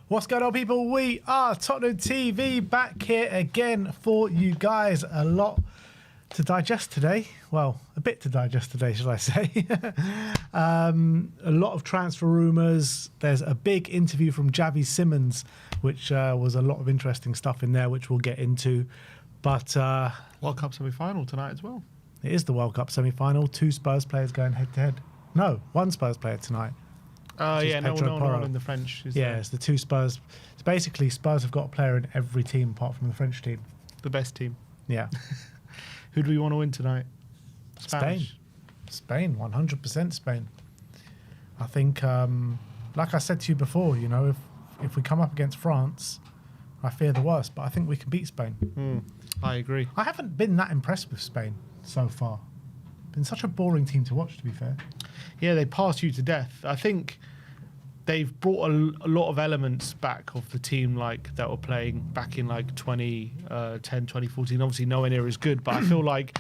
What's going on, people? We are Tottenham TV, back here again for you guys. A lot to digest today. Well, a bit to digest today, shall I say. A lot of transfer rumours. There's a big interview from Javi Simmons, which was a lot of interesting stuff in there, which we'll get into. But World Cup semi-final tonight as well. It is the World Cup semi-final. 2 Spurs players going head-to-head. No, 1 Spurs player tonight. Yeah, no one in the French. It's the 2 Spurs. It's basically Spurs have got a player in every team apart from the French team. The best team. Yeah. Who do we want to win tonight? Spain, 100% Spain. I think, like I said to you before, you know, if we come up against France, I fear the worst, but I think we can beat Spain. I agree. I haven't been that impressed with Spain so far. Been such a boring team to watch, to be fair. Yeah, they passed you to death. I think they've brought a lot of elements back of the team like that were playing back in like 2010, 2014. Obviously, nowhere near as good, but I feel like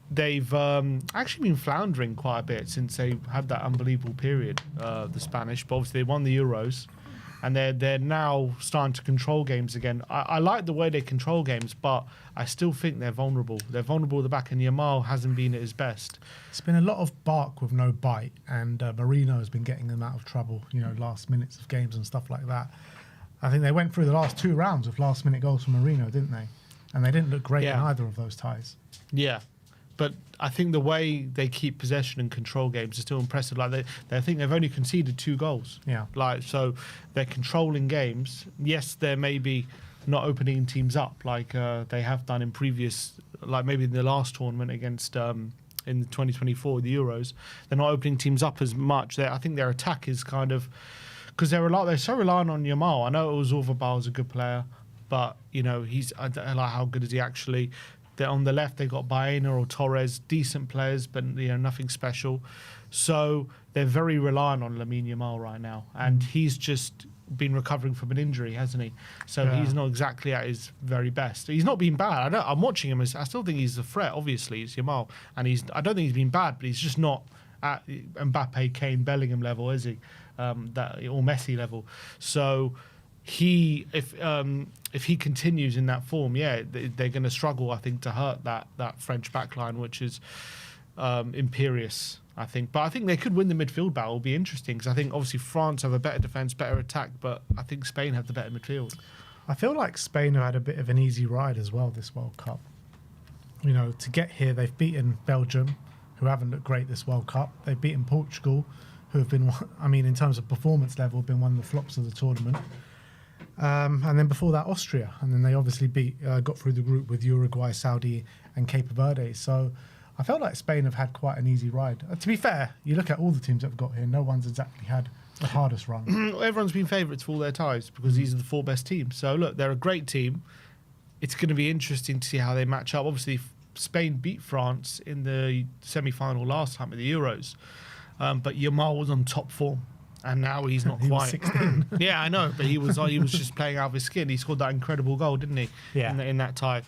they've actually been floundering quite a bit since they had that unbelievable period, the Spanish. But obviously, they won the Euros, and they're now starting to control games again. I like the way they control games, but I still think they're vulnerable. They're vulnerable at the back, and Yamal hasn't been at his best. It's been a lot of bark with no bite, and Marino has been getting them out of trouble, you know, last minutes of games and stuff like that. I think they went through the last 2 rounds with last-minute goals from Marino, didn't they? And they didn't look great in either of those ties. Yeah. But I think the way they keep possession and control games is still impressive. Like I think they've only conceded 2 goals. Yeah. Like, so they're controlling games. Yes, they're maybe not opening teams up like they have done in previous, like maybe in the last tournament against in 2024, the Euros. They're not opening teams up as much. I think their attack is kind of, because they're so reliant on Yamal. I know Orzabal is a good player, but you know I like how good is he actually. They're on the left, they got Baena or Torres, decent players, but you know nothing special. So they're very reliant on Lamine Yamal right now, and he's just been recovering from an injury, hasn't he? So he's not exactly at his very best. He's not been bad. I'm watching him. I still think he's a threat. Obviously, it's Yamal, and I don't think he's been bad, but he's just not at Mbappe, Kane, Bellingham level, is he? Or Messi level. So if he continues in that form, they're going to struggle, I think, to hurt that French backline, which is imperious, I think. But I think they could win the midfield battle. It'll be interesting because I think obviously France have a better defence, better attack, but I think Spain have the better midfield. I feel like Spain have had a bit of an easy ride as well this World Cup. You know, to get here, they've beaten Belgium, who haven't looked great this World Cup. They've beaten Portugal, who have been, I mean, in terms of performance level, been one of the flops of the tournament. And then before that, Austria. And then they obviously got through the group with Uruguay, Saudi and Cape Verde. So I felt like Spain have had quite an easy ride. To be fair, you look at all the teams that have got here, no one's exactly had the hardest run. Everyone's been favourites for all their ties because these are the 4 best teams. So look, they're a great team. It's going to be interesting to see how they match up. Obviously, Spain beat France in the semi-final last time at the Euros. But Yamal was on top form. And now he's not he quite. Was 16. Yeah, I know, but he was just playing out of his skin. He scored that incredible goal, didn't he? Yeah. In that tie.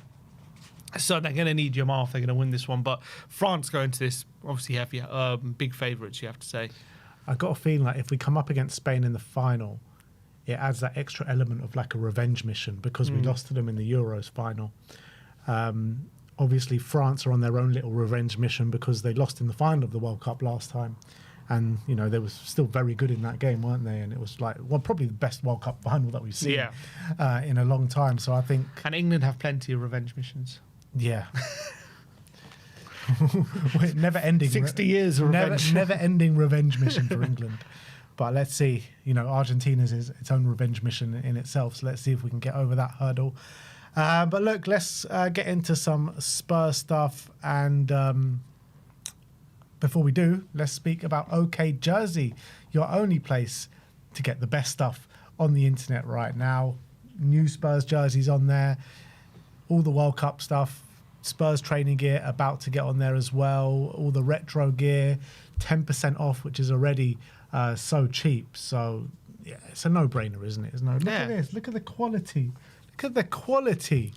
So they're going to need Yamal if they're going to win this one. But France go into this obviously heavy, big favourites, you have to say. I've got a feeling like if we come up against Spain in the final, it adds that extra element of like a revenge mission because we lost to them in the Euros final. Obviously, France are on their own little revenge mission because they lost in the final of the World Cup last time. And, you know, they were still very good in that game, weren't they? And it was like, well, probably the best World Cup final that we've seen in a long time. So I think... And England have plenty of revenge missions. Yeah. Never ending. 60 years of revenge. Never ending revenge mission for England. But let's see. You know, Argentina's is its own revenge mission in itself. So let's see if we can get over that hurdle. But look, let's get into some Spurs stuff. And... before we do, let's speak about OK Jersey, your only place to get the best stuff on the internet right now. New Spurs jerseys on there, all the World Cup stuff, Spurs training gear about to get on there as well, all the retro gear, 10% off, which is already so cheap. So, yeah, it's a no-brainer, isn't it? Look at this. Look at the quality. Look at the quality.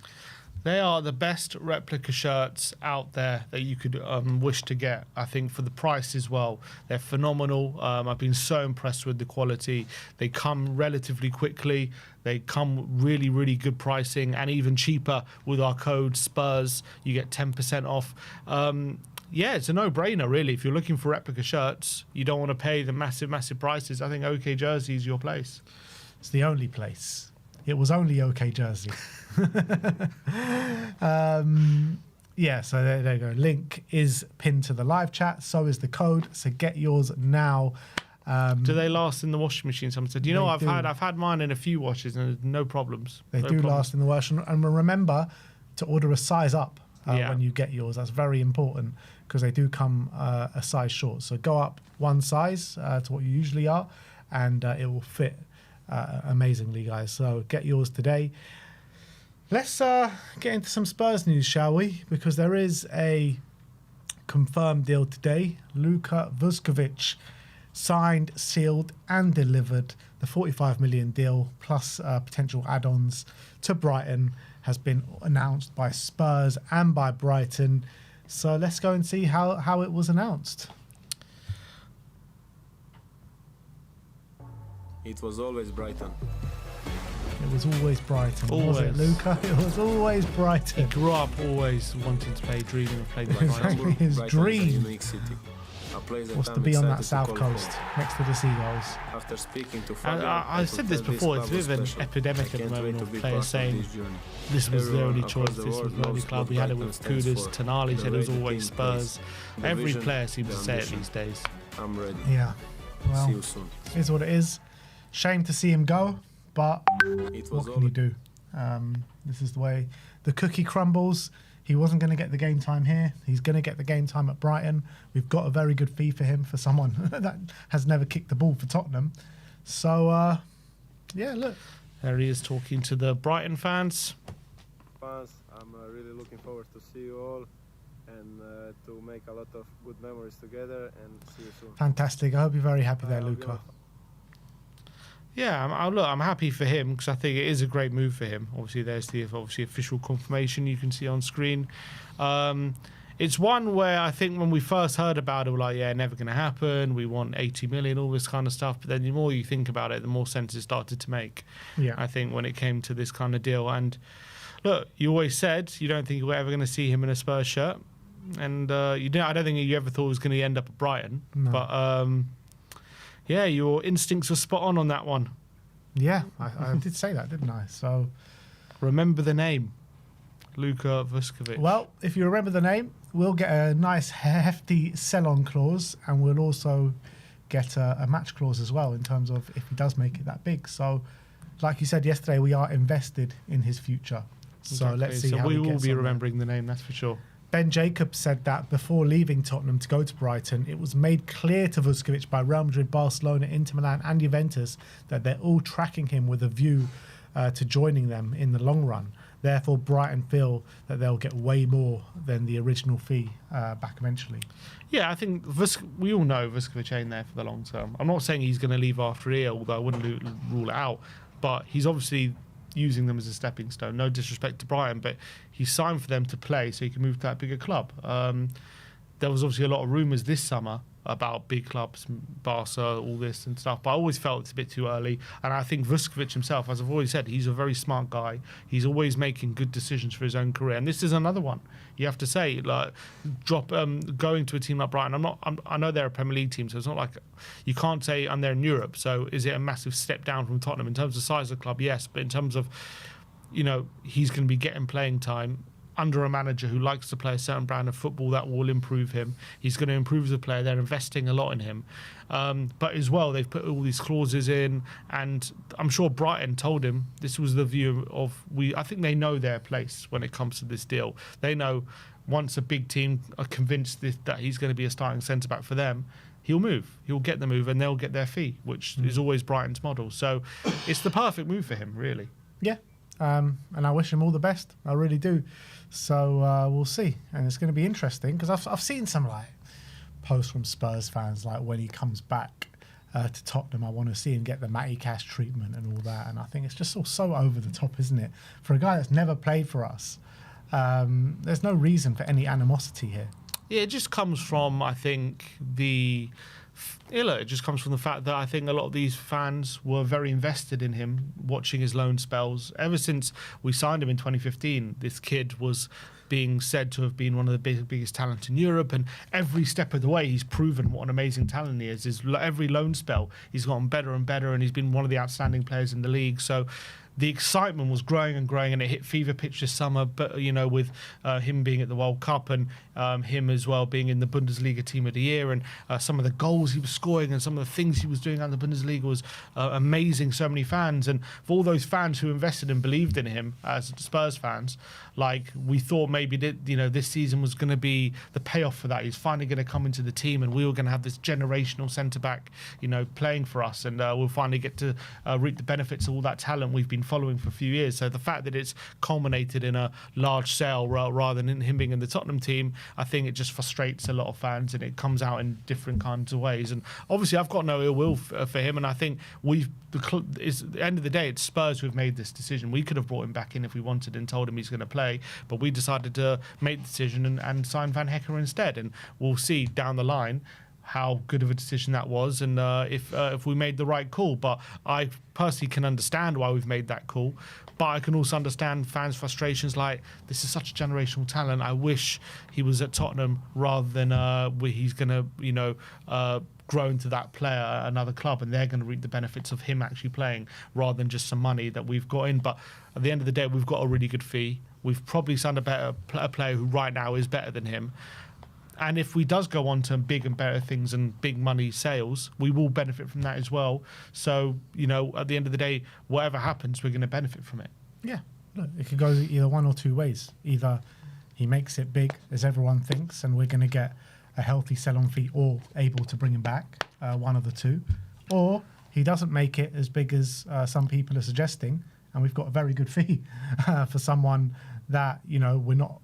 They are the best replica shirts out there that you could wish to get. I think for the price as well, they're phenomenal. I've been so impressed with the quality. They come relatively quickly. They come really, really good pricing, and even cheaper with our code Spurs. You get 10% off. Yeah, it's a no-brainer, really. If you're looking for replica shirts, you don't want to pay the massive, massive prices. I think OK Jersey is your place. It's the only place. It was only OK Jersey. Yeah, so there you go. Link is pinned to the live chat. So is the code. So get yours now. Do they last in the washing machine? Someone said. You know, I've had mine in a few washes and no problems. They do last in the wash. And remember to order a size up when you get yours. That's very important because they do come a size short. So go up one size to what you usually are, and it will fit amazingly, guys. So get yours today. Let's get into some Spurs news, shall we? Because there is a confirmed deal today. Luka Vuskovic signed, sealed and delivered. The 45 million deal plus potential add-ons to Brighton has been announced by Spurs and by Brighton. So let's go and see how it was announced. It was always Brighton. It was always Brighton, always. Was it, Luca? It was always Brighton. He grew up always wanting to play, dreaming of playing for Brighton. His dream was to be on that south for. coast next to the seagulls. After speaking to I said this before, it's a bit of an epidemic at the moment of players saying this was their only choice, this was the only club. We had it with Kudus, Tonali said it was always Spurs. Every player seems to say it these days. I'm ready. Yeah, well, See you soon. Here's what it is. Shame to see him go, but what can you do? This is the way the cookie crumbles. He wasn't going to get the game time here. He's going to get the game time at Brighton. We've got a very good fee for him for someone that has never kicked the ball for Tottenham. So, yeah, look. There he is talking to the Brighton fans. I'm really looking forward to see you all and to make a lot of good memories together, and see you soon. Fantastic. I hope you're very happy there, Luca. Yeah, I'm happy for him because I think it is a great move for him. Obviously, there's the official confirmation you can see on screen. It's one where I think when we first heard about it, we're like, yeah, never going to happen. We want 80 million, all this kind of stuff. But then the more you think about it, the more sense it started to make. Yeah, I think when it came to this kind of deal. And look, you always said you don't think you were ever going to see him in a Spurs shirt, and I don't think you ever thought he was going to end up at Brighton. No. But yeah, your instincts were spot on that one. Yeah, I did say that, didn't I? So remember the name, Luka Vuskovic. Well, if you remember the name, we'll get a nice hefty sell-on clause, and we'll also get a match clause as well in terms of if he does make it that big. So, like you said yesterday, we are invested in his future. So exactly. Let's see how we he will gets be on remembering the name, that's for sure. Ben Jacobs said that before leaving Tottenham to go to Brighton, it was made clear to Vuskovic by Real Madrid, Barcelona, Inter Milan and Juventus that they're all tracking him with a view to joining them in the long run. Therefore, Brighton feel that they'll get way more than the original fee back eventually. Yeah, I think we all know Vuskovic ain't there for the long term. I'm not saying he's going to leave after a year, although I wouldn't rule it out. But he's obviously using them as a stepping stone. No disrespect to Brighton, but he signed for them to play so he can move to that bigger club. There was obviously a lot of rumours this summer about big clubs, Barca, all this and stuff, but I always felt it's a bit too early. And I think Vuskovic himself, as I've always said, he's a very smart guy. He's always making good decisions for his own career, and this is another one. You have to say, like, going to a team like Brighton. I know they're a Premier League team, so it's not like you can't say I'm there in Europe. So is it a massive step down from Tottenham in terms of size of the club? Yes, but in terms of, he's going to be getting playing time under a manager who likes to play a certain brand of football that will improve him. He's going to improve as a player. They're investing a lot in him. But as well, they've put all these clauses in, and I'm sure Brighton told him this was the view of I think they know their place when it comes to this deal. They know once a big team are convinced that he's going to be a starting centre-back for them, he'll move. He'll get the move and they'll get their fee, which is always Brighton's model. So it's the perfect move for him, really. Yeah. And I wish him all the best. I really do. So we'll see. And it's going to be interesting because I've seen some posts from Spurs fans when he comes back to Tottenham, I want to see him get the Matty Cash treatment and all that. And I think it's just so over the top, isn't it? For a guy that's never played for us, There's no reason for any animosity here. Yeah, it just comes from, I think, it just comes from the fact that I think a lot of these fans were very invested in him, watching his loan spells. Ever since we signed him in 2015, this kid was being said to have been one of the biggest talents in Europe, and every step of the way he's proven what an amazing talent he is. Every loan spell he's gotten better and better, and he's been one of the outstanding players in the league. So the excitement was growing and growing, and it hit fever pitch this summer. But with him being at the World Cup and him as well being in the Bundesliga Team of the Year, and some of the goals he was scoring and some of the things he was doing out in the Bundesliga was amazing. So many fans, and for all those fans who invested and believed in him as Spurs fans, like we thought maybe that this season was going to be the payoff for that. He's finally going to come into the team, and we were going to have this generational centre back, playing for us, and we'll finally get to reap the benefits of all that talent we've been following for a few years. So the fact that it's culminated in a large sale rather than him being in the Tottenham team, I think it just frustrates a lot of fans, and it comes out in different kinds of ways. And obviously I've got no ill will for him, and I think at the end of the day, it's Spurs who've made this decision. We could have brought him back in if we wanted and told him he's going to play, but we decided to make the decision and sign Van Hecker instead, and we'll see down the line how good of a decision that was, and if we made the right call. But I personally can understand why we've made that call, but I can also understand fans' frustrations, like, this is such a generational talent. I wish he was at Tottenham rather than he's going to grow into that player at another club, and they're going to reap the benefits of him actually playing rather than just some money that we've got in. But at the end of the day, we've got a really good fee. We've probably signed a player who right now is better than him. And if we does go on to big and better things and big money sales, we will benefit from that as well. So, at the end of the day, whatever happens, we're going to benefit from it. Yeah, look, it could go either one or two ways. Either he makes it big, as everyone thinks, and we're going to get a healthy sell-on fee, or able to bring him back, one of the two. Or he doesn't make it as big as some people are suggesting, and we've got a very good fee for someone that, we're not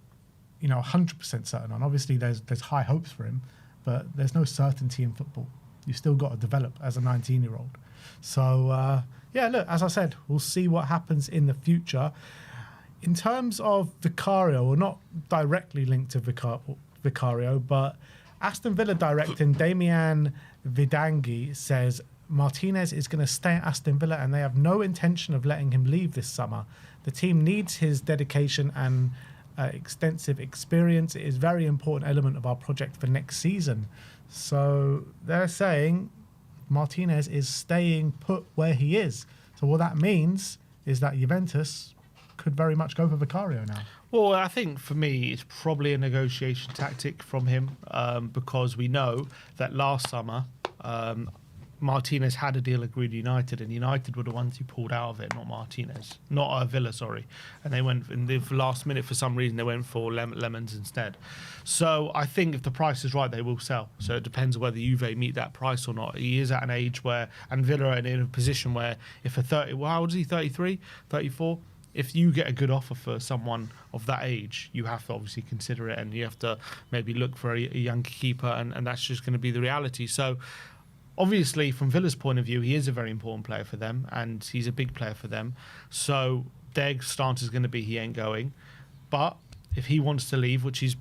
100% certain on. Obviously, there's high hopes for him, but there's no certainty in football. You've still got to develop as a 19-year-old. So, look, as I said, we'll see what happens in the future. In terms of Vicario, or not directly linked to Vicario, but Aston Villa director Damian Vidangi says Martinez is going to stay at Aston Villa, and they have no intention of letting him leave this summer. The team needs his dedication and extensive experience. It is a very important element of our project for next season. So they're saying Martinez is staying put where he is. So what that means is that Juventus could very much go for Vicario now. Well, I think for me, it's probably a negotiation tactic from him, because we know that last summer Martinez had a deal agreed with United, and United were the ones who pulled out of it, not Villa, sorry. And they went in the last minute, for some reason, they went for Lemons instead. So I think if the price is right, they will sell. So it depends whether Juve meet that price or not. He is at an age where, and Villa are in a position where, if how old is he, 33, 34? If you get a good offer for someone of that age, you have to obviously consider it, and you have to maybe look for a young keeper, and that's just going to be the reality. So obviously, from Villa's point of view, he is a very important player for them, and he's a big player for them. So their stance is going to be he ain't going. But if he wants to leave, which he's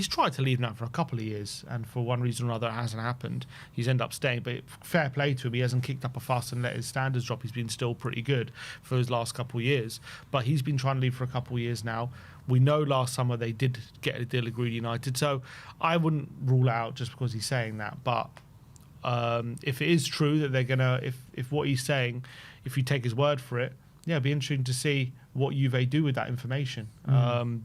tried to leave now for a couple of years, and for one reason or another it hasn't happened, he's ended up staying. But fair play to him, he hasn't kicked up a fuss and let his standards drop. He's been still pretty good for his last couple of years. But he's been trying to leave for a couple of years now. We know last summer they did get a deal agreed United, so I wouldn't rule it out just because he's saying that. But if it is true that they're gonna, if what he's saying, if you take his word for it, yeah, it'd be interesting to see what Juve do with that information.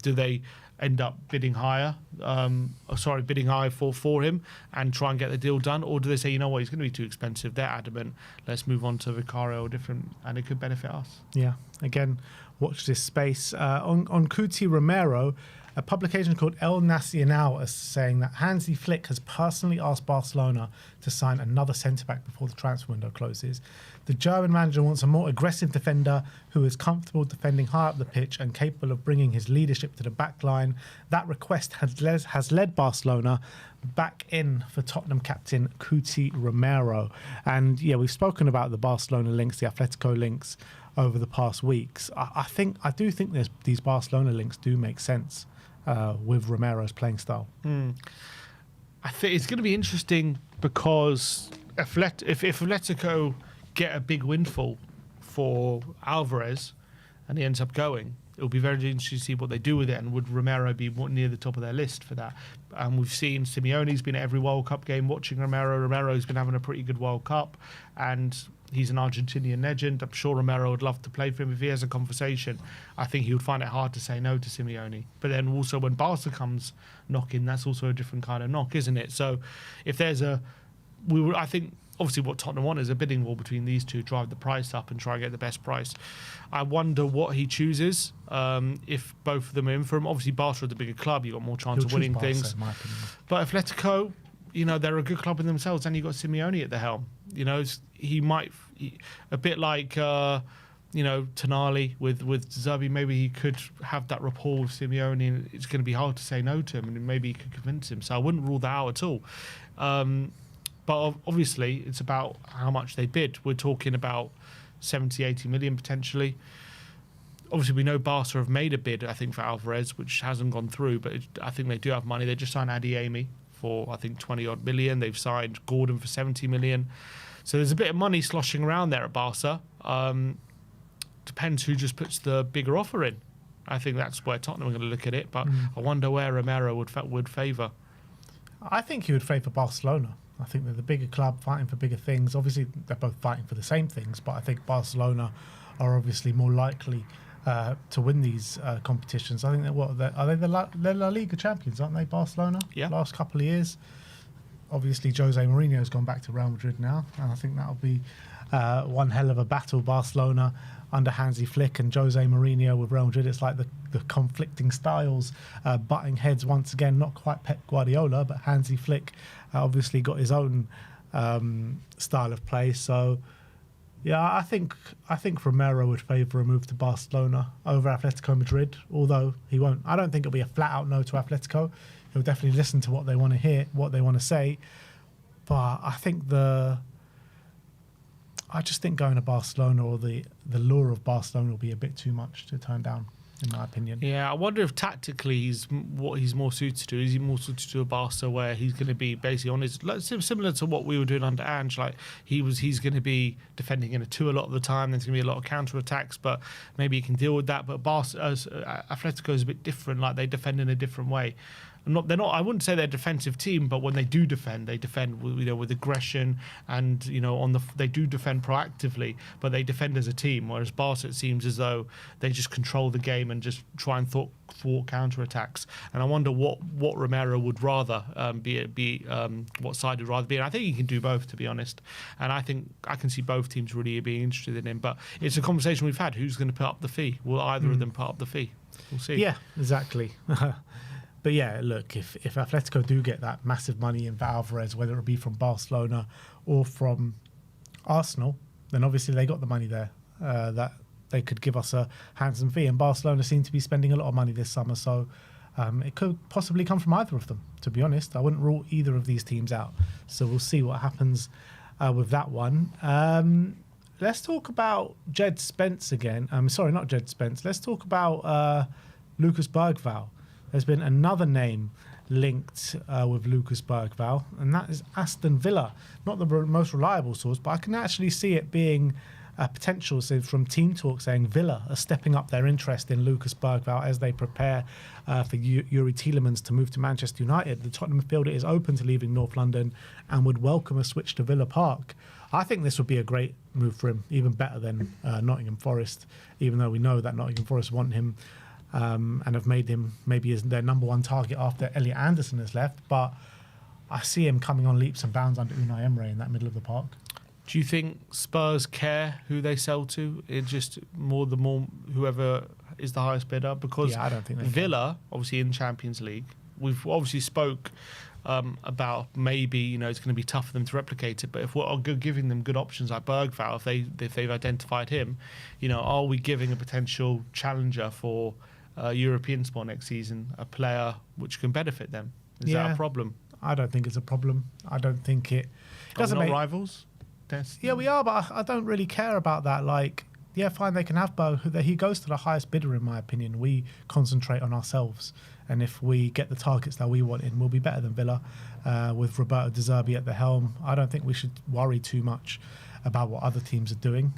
Do they end up bidding higher for him and try and get the deal done, or do they say, you know what, he's going to be too expensive, they're adamant, let's move on to Vicario or different, and it could benefit us. Yeah, again, watch this space. On Cuti Romero, a publication called El Nacional is saying that Hansi Flick has personally asked Barcelona to sign another centre-back before the transfer window closes. The German manager wants a more aggressive defender who is comfortable defending high up the pitch and capable of bringing his leadership to the back line. That request has led Barcelona back in for Tottenham captain Cuti Romero. And yeah, we've spoken about the Barcelona links, the Atletico links over the past weeks. I do think these Barcelona links do make sense with Romero's playing style. I think it's going to be interesting because if Atletico get a big windfall for Alvarez and he ends up going, it'll be very interesting to see what they do with it, and would Romero be near the top of their list for that? We've seen Simeone's been at every World Cup game watching Romero. Romero's been having a pretty good World Cup, and he's an Argentinian legend. I'm sure Romero would love to play for him. If he has a conversation, I think he would find it hard to say no to Simeone. But then also when Barca comes knocking, that's also a different kind of knock, isn't it? So if there's I think obviously what Tottenham want is a bidding war between these two, drive the price up and try and get the best price. I wonder what he chooses if both of them are in for him. Obviously Barca are the bigger club, you've got more chance of winning Barca, things. in my opinion. But Atletico, they're a good club in themselves, and you've got Simeone at the helm. He might, a bit like Tonali with Zerbi, maybe he could have that rapport with Simeone, and it's going to be hard to say no to him, and maybe he could convince him. So I wouldn't rule that out at all. But obviously, it's about how much they bid. We're talking about 70, 80 million potentially. Obviously, we know Barca have made a bid, I think, for Alvarez, which hasn't gone through, but I think they do have money. They just signed Adeyemi for, I think, 20-odd million. They've signed Gordon for 70 million. So there's a bit of money sloshing around there at Barca. Depends who just puts the bigger offer in. I think that's where Tottenham are going to look at it, but I wonder where Romero would favour. I think he would favour Barcelona. I think they're the bigger club fighting for bigger things. Obviously, they're both fighting for the same things, but I think Barcelona are obviously more likely to win these competitions. I think they're the La Liga champions, aren't they, Barcelona? Yeah. Last couple of years. Obviously, Jose Mourinho has gone back to Real Madrid now, and I think that'll be one hell of a battle. Barcelona under Hansi Flick and Jose Mourinho with Real Madrid. It's like the conflicting styles butting heads once again. Not quite Pep Guardiola, but Hansi Flick obviously got his own style of play. So, yeah, I think Romero would favour a move to Barcelona over Atletico Madrid, although he won't. I don't think it'll be a flat-out no to Atletico. He'll definitely listen to what they want to hear, what they want to say. But I just think going to Barcelona, or the lure of Barcelona, will be a bit too much to turn down, in my opinion. Yeah, I wonder if tactically he's more suited to. Is he more suited to a Barca where he's going to be basically on his, similar to what we were doing under Ange? Like he's going to be defending in a 2 a lot of the time. There's going to be a lot of counter attacks, but maybe he can deal with that. But Atletico is a bit different. Like they defend in a different way. They're not. I wouldn't say they're a defensive team, but when they do defend, they defend with aggression, and they do defend proactively, but they defend as a team. Whereas Barca, it seems as though they just control the game and just try and thwart counter attacks. And I wonder what Romero would rather what side would rather be. And I think he can do both, to be honest. And I think I can see both teams really being interested in him. But it's a conversation we've had. Who's going to put up the fee? Will either of them put up the fee? We'll see. Yeah, exactly. But yeah, look, if Atletico do get that massive money in for Alvarez, whether it be from Barcelona or from Arsenal, then obviously they got the money there that they could give us a handsome fee. And Barcelona seem to be spending a lot of money this summer, so it could possibly come from either of them, to be honest. I wouldn't rule either of these teams out. So we'll see what happens with that one. Let's talk about Jed Spence again. Sorry, not Jed Spence. Let's talk about Lucas BERGVALL. There's been another name linked with Lucas BERGVALL, and that is Aston Villa. Not the most reliable source, but I can actually see it being a potential from Team Talk saying Villa are stepping up their interest in Lucas BERGVALL as they prepare for Yuri Tielemans to move to Manchester United. The Tottenham midfielder is open to leaving North London and would welcome a switch to Villa Park. I think this would be a great move for him, even better than Nottingham Forest, even though we know that Nottingham Forest want him. And have made him maybe as their number one target after Elliot Anderson has left. But I see him coming on leaps and bounds under Unai Emery in that middle of the park. Do you think Spurs care who they sell to? It's just more whoever is the highest bidder? Because I don't think they Villa, obviously in Champions League, we've obviously spoke about maybe it's going to be tough for them to replicate it. But if we're giving them good options like BERGVALL, if they've identified him, are we giving a potential challenger for European spot next season a player which can benefit them? Is that a problem? I don't think it's a problem. I don't think it doesn't make rivals. Yeah, we are, but I don't really care about that. Like, yeah, fine, they can have Berg. He goes to the highest bidder, in my opinion. We concentrate on ourselves. And if we get the targets that we want in, we'll be better than Villa. With Roberto De Zerbi at the helm, I don't think we should worry too much about what other teams are doing.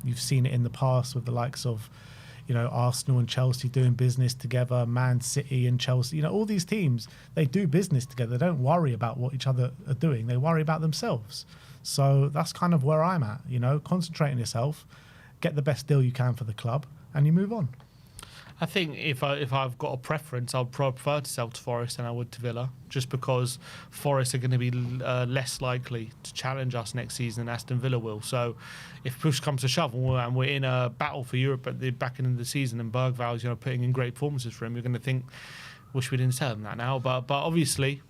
You've seen it in the past with the likes of, Arsenal and Chelsea doing business together, Man City and Chelsea. All these teams, they do business together. They don't worry about what each other are doing. They worry about themselves. So that's kind of where I'm at. Concentrate on yourself, get the best deal you can for the club, and you move on. I think if I've got a preference, I'd prefer to sell to Forest than I would to Villa, just because Forest are going to be less likely to challenge us next season than Aston Villa will. So if push comes to shove and we're in a battle for Europe at the back end of the season and BERGVALL's putting in great performances for him, you're going to think, wish we didn't sell him that now. But obviously,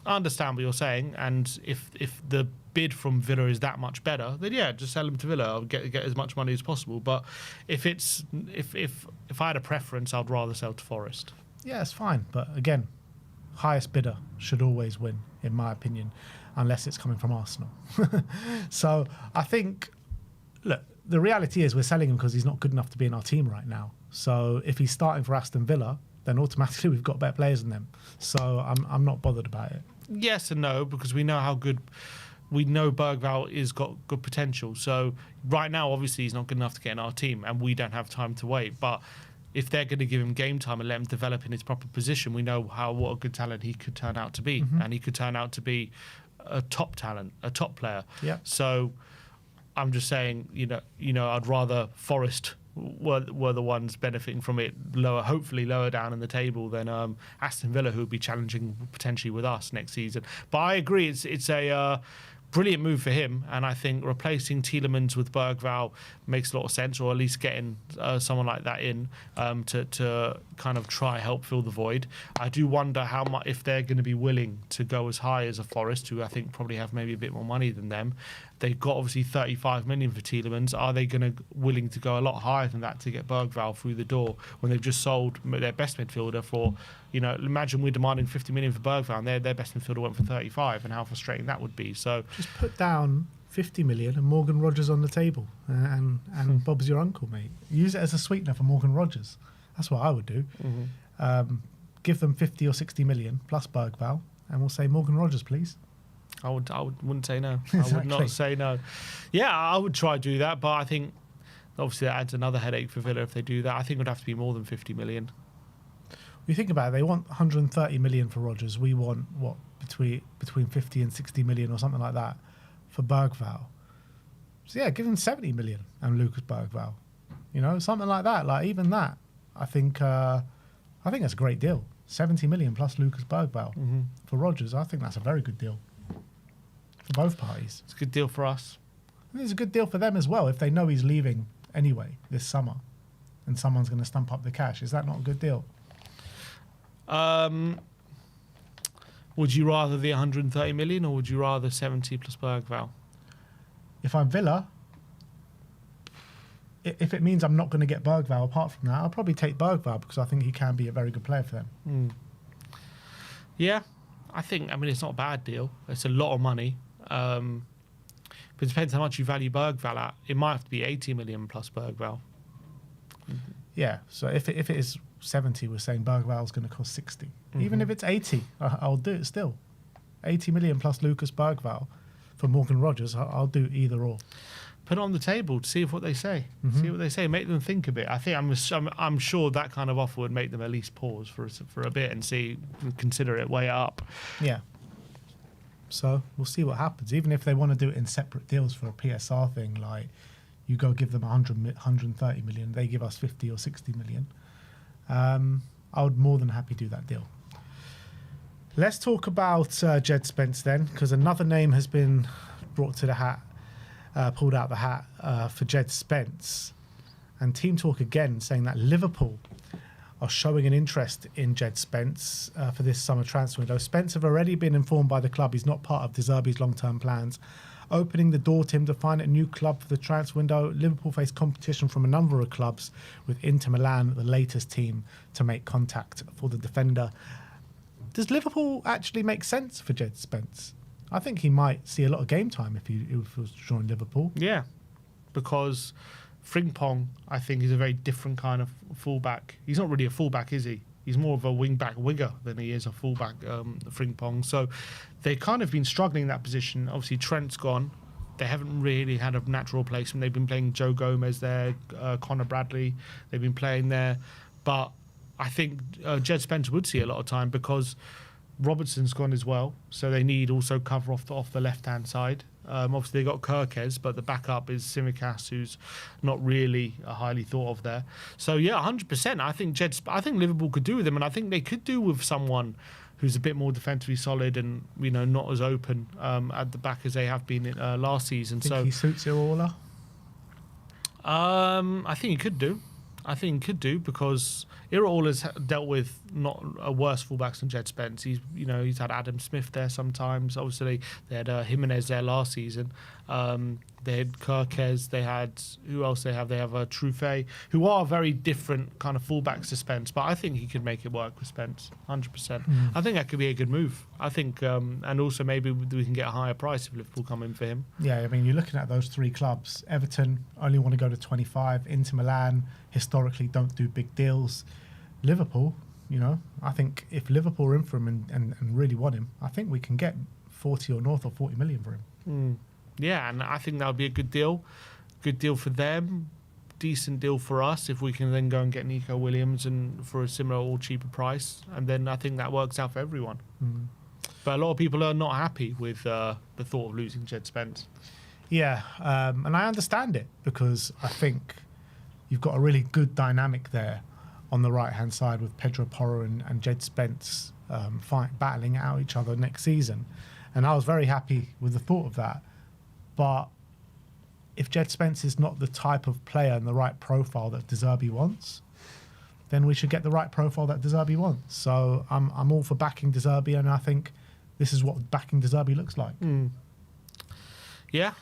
I understand what you're saying, and if the bid from Villa is that much better, then yeah, just sell him to Villa. I'll get as much money as possible. But if I had a preference, I'd rather sell to Forest. Yeah, it's fine. But again, highest bidder should always win, in my opinion, unless it's coming from Arsenal. So I think, look, the reality is we're selling him because he's not good enough to be in our team right now. So if he's starting for Aston Villa, then automatically we've got better players than them. So I'm not bothered about it. Yes and no, because we know how good. We know BERGVALL has got good potential. So right now, obviously, he's not good enough to get in our team, and we don't have time to wait. But if they're going to give him game time and let him develop in his proper position, we know what a good talent he could turn out to be, and he could turn out to be a top talent, a top player. Yeah. So I'm just saying, I'd rather Forest were the ones benefiting from it hopefully lower down in the table than Aston Villa, who would be challenging potentially with us next season. But I agree, it's a brilliant move for him, and I think replacing Tielemans with BERGVALL makes a lot of sense, or at least getting someone like that in to kind of try help fill the void. I do wonder how much, if they're going to be willing to go as high as a Forest, who I think probably have maybe a bit more money than them. They've got obviously 35 million for Tielemans. Are they willing to go a lot higher than that to get BERGVALL through the door when they've just sold their best midfielder for, imagine we're demanding 50 million for BERGVALL and their best midfielder went for 35, and how frustrating that would be. So just put down 50 million and Morgan Rogers on the table, and Bob's your uncle, mate. Use it as a sweetener for Morgan Rogers. That's what I would do. Give them 50 or 60 million plus BERGVALL, and we'll say Morgan Rogers, please. I wouldn't say no. Exactly. I would not say no. Yeah, I would try to do that, but I think obviously that adds another headache for Villa if they do that. I think it would have to be more than 50 million. You think about it, they want 130 million for Rogers. We want what, between 50 and 60 million or something like that for BERGVALL. So yeah, give him 70 million and Lucas BERGVALL. Something like that. Like even that, I think that's a great deal. 70 million plus Lucas BERGVALL for Rogers. I think that's a very good deal for both parties. It's a good deal for us. It's a good deal for them as well if they know he's leaving anyway this summer and someone's going to stump up the cash. Is that not a good deal? Would you rather the 130 million or would you rather 70 plus BERGVALL? If I'm Villa, if it means I'm not going to get BERGVALL apart from that, I'll probably take BERGVALL because I think he can be a very good player for them. Yeah, it's not a bad deal. It's a lot of money. But it depends how much you value BERGVALL at. It might have to be 80 million plus BERGVALL. Yeah, so if it is 70, we're saying BERGVALL's going to cost 60. Even if it's 80, I'll do it still. 80 million plus Lucas BERGVALL for Morgan Rogers, I'll do either or. Put it on the table to see what they say. See what they say. Make them think a bit. I think I'm sure that kind of offer would make them at least pause for a bit and consider it, weigh it up. Yeah. So we'll see what happens. Even if they want to do it in separate deals for a PSR thing, like you go give them 130 million, they give us 50 or 60 million. I would more than happy do that deal. Let's talk about Jed Spence then, because another name has been brought to the hat. Pulled out the hat for Jed Spence, and Team Talk again saying that Liverpool are showing an interest in Jed Spence for this summer transfer window. Spence have already been informed by the club he's not part of De Zerbi's long-term plans, opening the door to him to find a new club for the transfer window. Liverpool face competition from a number of clubs, with Inter Milan the latest team to make contact for the defender. Does Liverpool actually make sense for Jed Spence? I think he might see a lot of game time if he was to join Liverpool. Yeah, because Frimpong, I think, is a very different kind of fullback. He's not really a fullback, is he? He's more of a wing-back winger than he is a fullback, Frimpong. So they've kind of been struggling in that position. Obviously, Trent's gone. They haven't really had a natural replacement. They've been playing Joe Gomez there, Connor Bradley. They've been playing there. But I think Jed Spence would see a lot of time because Robertson's gone as well. So they need also cover off the left-hand side. Obviously, they got Kirkes, but the backup is Tsimikas, who's not really highly thought of there. So, yeah, 100%. I think Liverpool could do with him, and I think they could do with someone who's a bit more defensively solid and, you know, not as open at the back as they have been last season. Think he suits Iraola? I think he could do. Because Iraola's dealt with not a worse fullbacks than Jed Spence. He's had Adam Smith there sometimes. Obviously, they had Jimenez there last season. They had Kirkes. They had who else? They have Truffet, who are very different kind of fullbacks to Spence. But I think he could make it work with Spence, 100%. I think that could be a good move. I think, and also maybe we can get a higher price if Liverpool come in for him. Yeah, I mean, you're looking at those three clubs. Everton only want to go to 25. Inter Milan historically don't do big deals. Liverpool, I think if Liverpool are in for him and really want him, I think we can get 40 or north of 40 million for him. Yeah, and I think that would be a good deal. Good deal for them. Decent deal for us if we can then go and get Nico Williams and for a similar or cheaper price. And then I think that works out for everyone. But a lot of people are not happy with the thought of losing Jed Spence. Yeah, and I understand it because I think you've got a really good dynamic there on the right-hand side with Pedro Porro and Jed Spence battling out each other next season. And I was very happy with the thought of that. But if Jed Spence is not the type of player and the right profile that De Zerbi wants, then we should get the right profile that De Zerbi wants. So I'm all for backing De Zerbi, and I think this is what backing De Zerbi looks like. Yeah.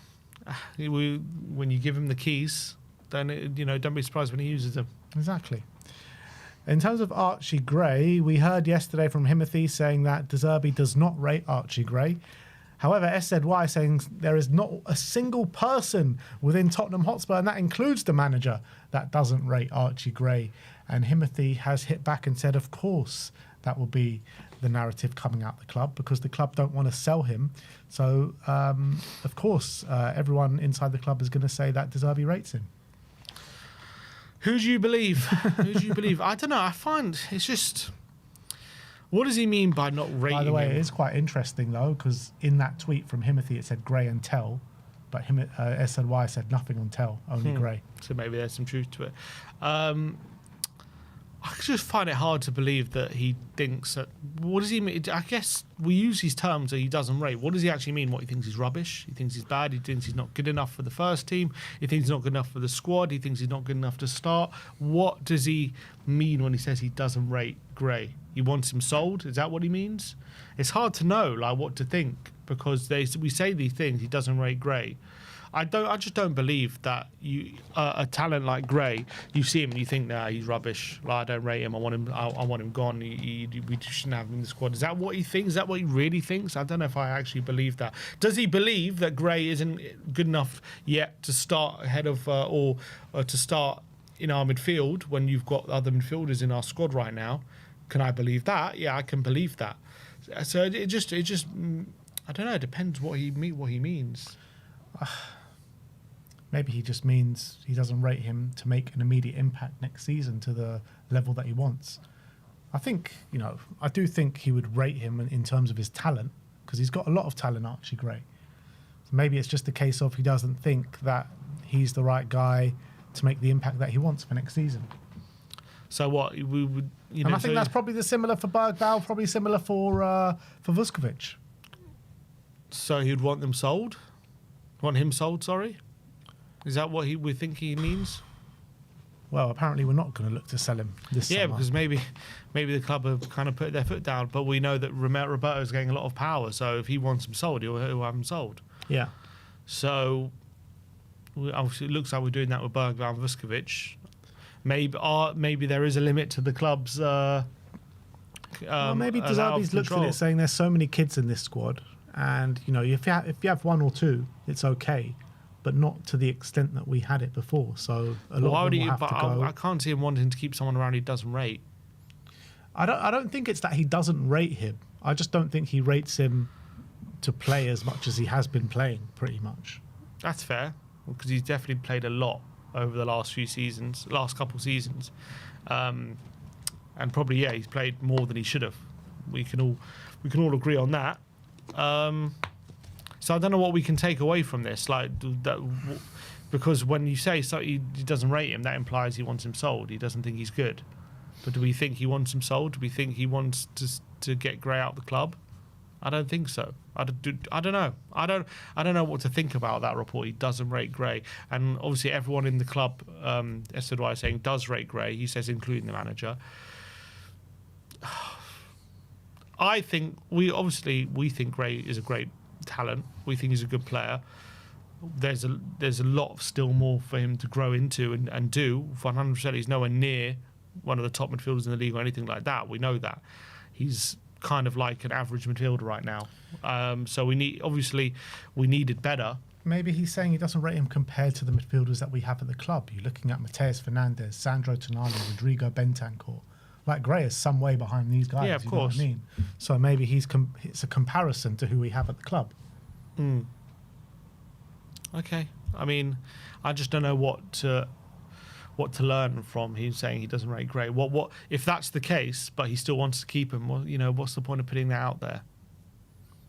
When you give him the keys, then don't be surprised when he uses them. Exactly. In terms of Archie Gray, we heard yesterday from Himothy saying that De Zerbi does not rate Archie Gray. However, SZY saying there is not a single person within Tottenham Hotspur, and that includes the manager, that doesn't rate Archie Gray. And Himothy has hit back and said, of course, that will be the narrative coming out the club because the club don't want to sell him. So, of course, everyone inside the club is going to say that De Zerbi rates him. Who do you believe? I don't know. I find it's just... What does he mean by not rating him? By the way, it is quite interesting, though, because in that tweet from Himothy, it said Gray and Tell, but SNY said nothing on Tell, only Gray. So maybe there's some truth to it. I just find it hard to believe that he thinks that... What does he mean? I guess we use these terms that he doesn't rate. What does he actually mean? What, he thinks he's rubbish? He thinks he's bad? He thinks he's not good enough for the first team? He thinks he's not good enough for the squad? He thinks he's not good enough to start? What does he mean when he says he doesn't rate Gray? He wants him sold? Is that what he means? It's hard to know what to think because we say these things, he doesn't rate Gray. I just don't believe that a talent like Gray, you see him and you think, nah, he's rubbish. I don't rate him. I want him gone. We shouldn't have him in the squad. Is that what he thinks? Is that what he really thinks? I don't know if I actually believe that. Does he believe that Gray isn't good enough yet to start ahead of or to start in our midfield when you've got other midfielders in our squad right now? Can I believe that? Yeah, I can believe that. So it just I don't know. It depends what he means. Maybe he just means he doesn't rate him to make an immediate impact next season to the level that he wants. I think, I do think he would rate him in terms of his talent because he's got a lot of talent, Archie Gray. So maybe it's just a case of he doesn't think that he's the right guy to make the impact that he wants for next season. So what we would, and I think that's probably similar for BERGVALL, probably similar for Vuskovic. So he'd want them sold? Want him sold? Sorry. Is that what we think he means? Well, apparently we're not going to look to sell him this summer. Yeah, because maybe the club have kind of put their foot down, but we know that Roberto is getting a lot of power, so if he wants him sold, he'll have him sold. Yeah. So obviously it looks like we're doing that with BERGVALL and Vuskovic. Maybe there is a limit to the club's well, maybe De Zerbi's looked at it saying there's so many kids in this squad, and if you have one or two, it's okay. but not to the extent that we had it before. So a lot of them will have to go. I can't see him wanting to keep someone around he doesn't rate. I don't think it's that he doesn't rate him. I just don't think he rates him to play as much as he has been playing, pretty much. That's fair, because he's definitely played a lot over the last couple seasons. And probably, yeah, he's played more than he should have. We can all agree on that. So I don't know what we can take away from this, because when you say so he doesn't rate him, that implies he wants him sold. He doesn't think he's good. But do we think he wants him sold? Do we think he wants to get Gray out of the club? I don't think so. I don't know. I don't know what to think about that report. He doesn't rate Gray, and obviously everyone in the club, SDY is saying does rate Gray. He says including the manager. I think we think Gray is a great talent. We think he's a good player. There's a lot still more for him to grow into and do. 100%, he's nowhere near one of the top midfielders in the league or anything like that. We know that. He's kind of like an average midfielder right now. So we needed better. Maybe he's saying he doesn't rate him compared to the midfielders that we have at the club. You're looking at Mateus Fernandes, Sandro Tonali, Rodrigo Bentancur. Like Gray is some way behind these guys. Yeah, of course. Know what I mean? So maybe it's a comparison to who we have at the club. Okay. I mean, I just don't know what to learn from him saying he doesn't rate Gray. What if that's the case, but he still wants to keep him? Well, what's the point of putting that out there?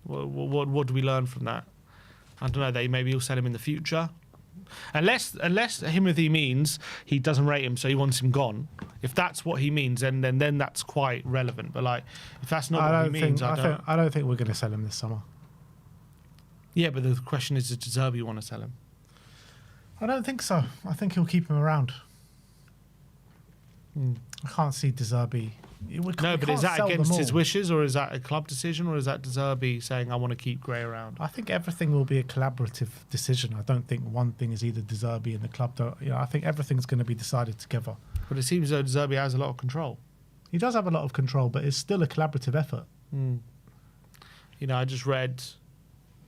What do we learn from that? I don't know. Maybe he'll sell him in the future, unless Himothy means he doesn't rate him, so he wants him gone. If that's what he means, then that's quite relevant. But if that's not what he means, I don't think we're going to sell him this summer. Yeah, but the question is, does De Zerbi want to sell him? I don't think so. I think he'll keep him around. I can't see De Zerbi. No, but is that against his wishes, or is that a club decision, or is that De Zerbi saying, I want to keep Gray around? I think everything will be a collaborative decision. I don't think one thing is either De Zerbi and the club. I think everything's going to be decided together. But it seems as though De Zerbi has a lot of control. He does have a lot of control, but it's still a collaborative effort. I just read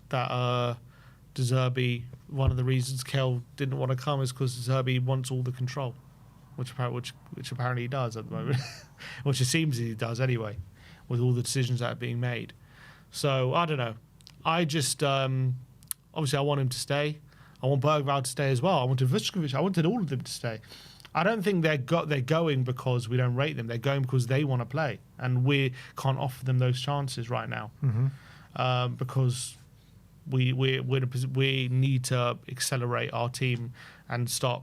that De Zerbi, one of the reasons Kel didn't want to come is because De Zerbi wants all the control, which apparently he does at the moment, which it seems he does anyway, with all the decisions that are being made. So I don't know. I just obviously I want him to stay. I want BERGVALL to stay as well. I wanted Vuskovic. I wanted all of them to stay. I don't think they're going because we don't rate them. They're going because they want to play, and we can't offer them those chances right now because we need to accelerate our team and start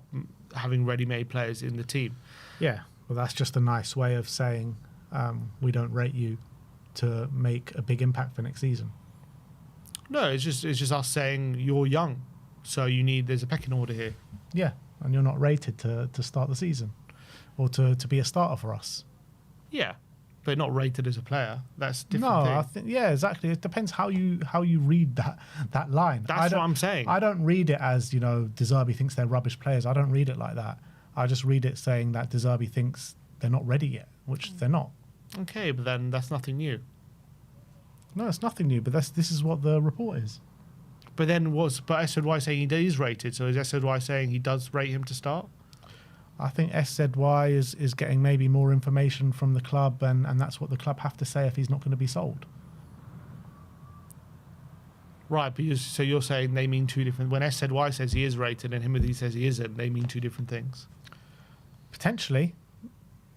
having ready-made players in the team. Yeah, well, that's just a nice way of saying we don't rate you to make a big impact for next season. No, it's just us saying you're young, so there's a pecking order here. Yeah, and you're not rated to start the season or to be a starter for us. Yeah, but not rated as a player. That's a different thing. I think exactly. It depends how you read that line. That's what I'm saying. I don't read it as De Zerbi thinks they're rubbish players. I don't read it like that. I just read it saying that De Zerbi thinks they're not ready yet, which they're not. Okay, but then that's nothing new. No, it's nothing new. But this is what the report is. But then but SZY saying he is rated, so is SZY saying he does rate him to start? I think SZY is getting maybe more information from the club, and that's what the club have to say if he's not going to be sold. Right, but you're saying they mean two different... When SZY says he is rated and Himothy says he isn't, they mean two different things? Potentially.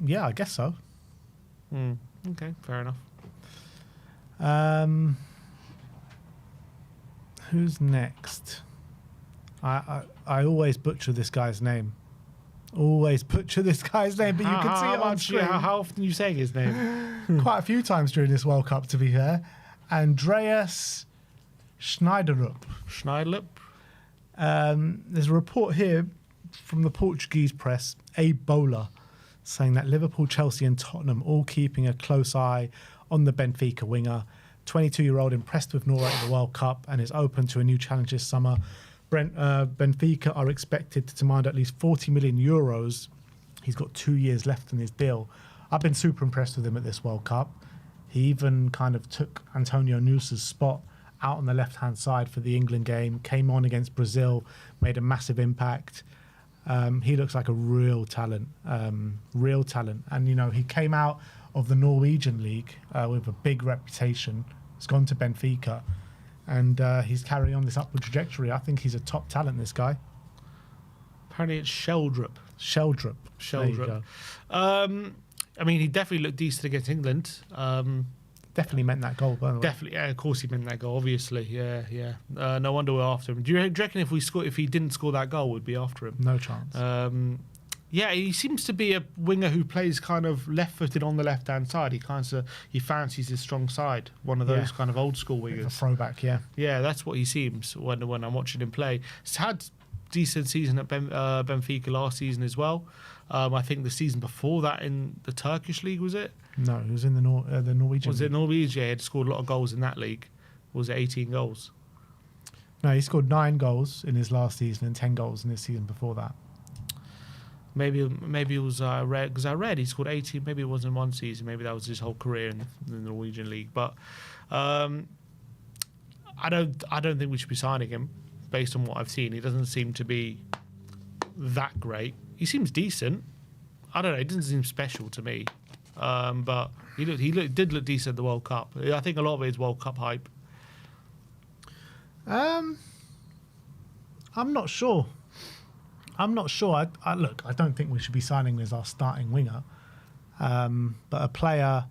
Yeah, I guess so. Okay, fair enough. Who's next? I always butcher this guy's name. Always butcher this guy's name, but you can see it on screen. How often are you saying his name? Quite a few times during this World Cup, to be fair. Andreas Schjelderup. There's a report here from the Portuguese press, Bola, saying that Liverpool, Chelsea and Tottenham all keeping a close eye on the Benfica winger. 22-year-old impressed with Norway at the World Cup and is open to a new challenge this summer. Benfica are expected to demand at least 40 million euros. He's got 2 years left in his deal. I've been super impressed with him at this World Cup. He even kind of took Antonio Nusa's spot out on the left-hand side for the England game, came on against Brazil, made a massive impact. He looks like a real talent. And, you know, he came out of the Norwegian league with a big reputation. He's gone to Benfica, and he's carrying on this upward trajectory. I think he's a top talent, this guy. Apparently it's Schjelderup. Schjelderup. I mean, he definitely looked decent against England. Definitely meant that goal, by the way. Definitely, yeah, of course he meant that goal, obviously. Yeah. No wonder we're after him. Do you reckon if he didn't score that goal, we'd be after him? No chance. Yeah, he seems to be a winger who plays kind of left-footed on the left-hand side. He fancies his strong side, one of those kind of old-school wingers. A throwback, yeah. Yeah, that's what he seems when I'm watching him play. He's had decent season at Benfica last season as well. I think the season before that in the Turkish league, was it? No, it was in the Norwegian Was league. it Norwegian? Yeah, he had scored a lot of goals in that league. Was it 18 goals? No, he scored 9 goals in his last season and 10 goals in his season before that. Maybe it was red, because I read he scored 18. Maybe it wasn't one season. Maybe that was his whole career in the Norwegian league. But I don't think we should be signing him based on what I've seen. He doesn't seem to be that great. He seems decent. I don't know. He doesn't seem special to me. But he did look decent at the World Cup. I think a lot of it is World Cup hype. I'm not sure. Look, I don't think we should be signing him as our starting winger. But a player,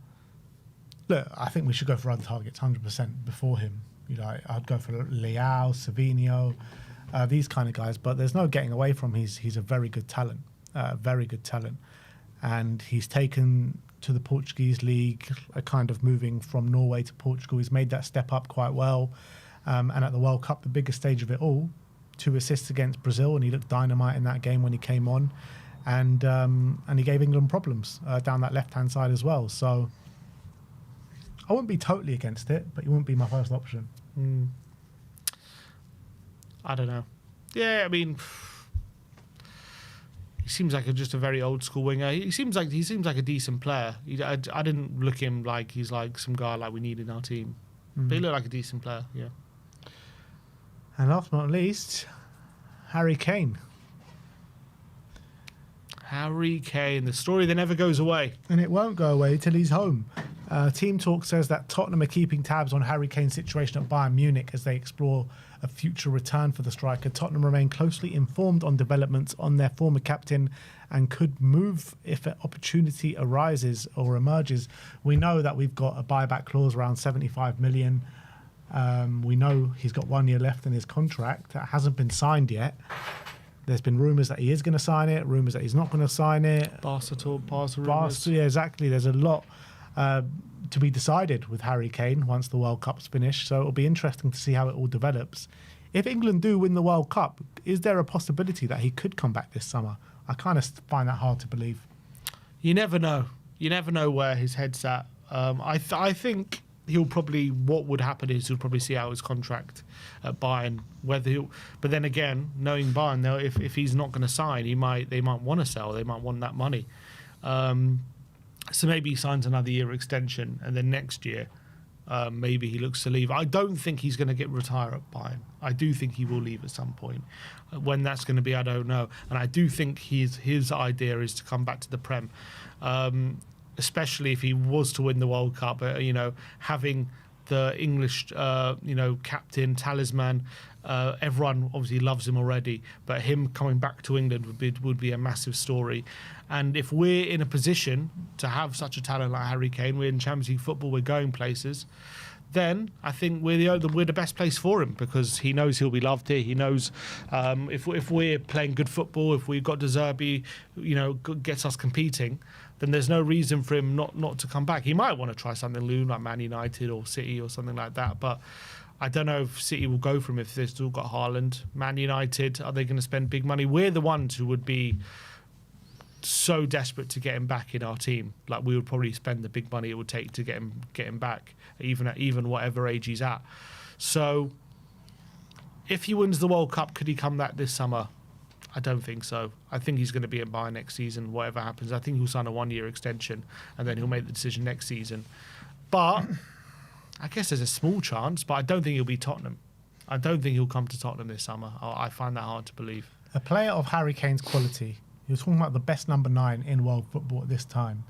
look, I think we should go for other targets 100% before him. You know, I'd go for Leao, Savinho, these kind of guys. But there's no getting away from he's a very good talent, and he's taken to the Portuguese league, kind of moving from Norway to Portugal. He's made that step up quite well, and at the World Cup, the biggest stage of it all, 2 assists against Brazil, and he looked dynamite in that game when he came on, and he gave England problems down that left-hand side as well. So I wouldn't be totally against it, but he wouldn't be my first option. I don't know. Yeah, I mean, he seems like just a very old school winger. He seems like a decent player. I didn't look him like he's like some guy like we need in our team, but he looked like a decent player. Yeah. And last but not least, Harry Kane. Harry Kane, the story that never goes away. And it won't go away till he's home. Team Talk says that Tottenham are keeping tabs on Harry Kane's situation at Bayern Munich as they explore a future return for the striker. Tottenham remain closely informed on developments on their former captain and could move if an opportunity arises or emerges. We know that we've got a buyback clause around 75 million. We know he's got 1 year left in his contract. That hasn't been signed yet. There's been rumours that he is going to sign it, rumours that he's not going to sign it. Barca rumours. Yeah, exactly. There's a lot to be decided with Harry Kane once the World Cup's finished. So it'll be interesting to see how it all develops. If England do win the World Cup, is there a possibility that he could come back this summer? I kind of find that hard to believe. You never know. You never know where his head's at. I think what would happen is he'll probably see out his contract at Bayern. But then again, knowing Bayern, if he's not going to sign, they might want to sell. They might want that money. So maybe he signs another year extension, and then next year, maybe he looks to leave. I don't think he's going to retire at Bayern. I do think he will leave at some point. When that's going to be, I don't know. And I do think his idea is to come back to the Prem. Especially if he was to win the World Cup, having the English, captain, talisman, everyone obviously loves him already, but him coming back to England would be a massive story. And if we're in a position to have such a talent like Harry Kane, we're in Champions League football, we're going places, then I think we're the best place for him, because he knows he'll be loved here. He knows if we're playing good football, if we've got De Zerbi, gets us competing, then there's no reason for him not to come back. He might want to try something new like Man United or City or something like that, but I don't know if City will go for him if they've still got Haaland. Man United, are they going to spend big money? We're the ones who would be so desperate to get him back in our team. Like, we would probably spend the big money it would take to get him back, even whatever age he's at. So if he wins the World Cup, could he come back this summer? I don't think so. I think he's going to be at Bayern next season, whatever happens. I think he'll sign a 1 year extension and then he'll make the decision next season. But I guess there's a small chance, but I don't think he'll be Tottenham. I don't think he'll come to Tottenham this summer. I find that hard to believe. A player of Harry Kane's quality, you're talking about the best number 9 in world football at this time.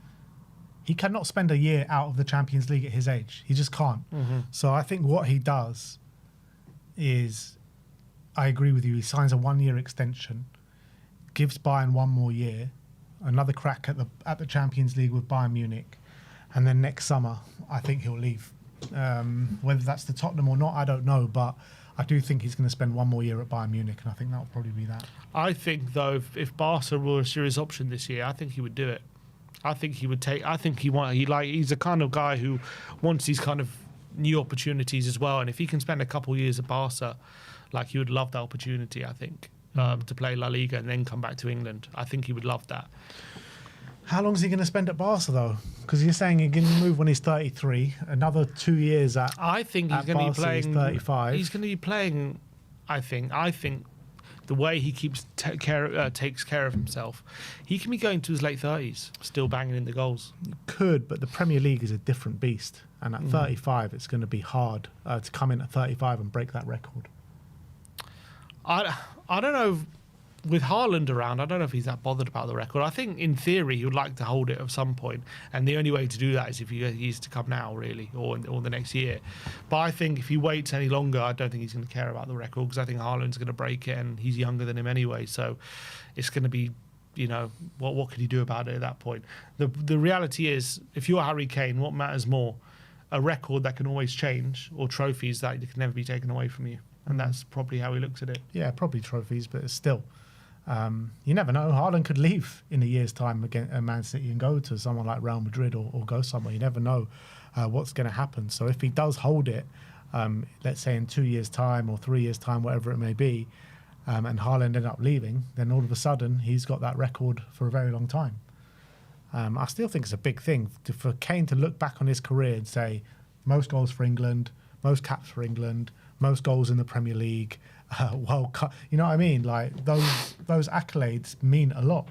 He cannot spend a year out of the Champions League at his age. He just can't. So I think what he does is, I agree with you, he signs a 1-year extension, gives Bayern 1 more year, another crack at the Champions League with Bayern Munich, and then next summer I think he'll leave. Whether that's to Tottenham or not, I don't know, but I do think he's going to spend 1 more year at Bayern Munich, and I think that will probably be that. I think, though, if Barca were a serious option this year, I think he would do it. I think he would take. I think he's the kind of guy who wants these kind of new opportunities as well. And if he can spend a couple of years at Barca, like, he would love that opportunity. I think to play La Liga and then come back to England. I think he would love that. How long is he going to spend at Barca though? Because you're saying he's going to move when he's 33. Another 2 years at. I think he's going to be playing. 35. He's going to be playing. I think the way he takes care of himself, he can be going to his late 30s, still banging in the goals. Could, but the Premier League is a different beast, and at 35, it's going to be hard to come in at 35 and break that record. I don't know. With Haaland around, I don't know if he's that bothered about the record. I think, in theory, he would like to hold it at some point, and the only way to do that is if he's to come now, really, or the next year. But I think if he waits any longer, I don't think he's going to care about the record, because I think Haaland's going to break it, and he's younger than him anyway. So it's going to be, what could he do about it at that point? The reality is, if you're Harry Kane, what matters more? A record that can always change, or trophies that can never be taken away from you? And that's probably how he looks at it. Yeah, probably trophies, but it's still. You never know. Haaland could leave in a year's time against Man City and go to someone like Real Madrid or go somewhere. You never know what's going to happen. So if he does hold it, let's say in 2 years' time or 3 years' time, whatever it may be, and Haaland ended up leaving, then all of a sudden he's got that record for a very long time. I still think it's a big thing for Kane to look back on his career and say, most goals for England, most caps for England, most goals in the Premier League, World Cup. You know what I mean? Like, those accolades mean a lot.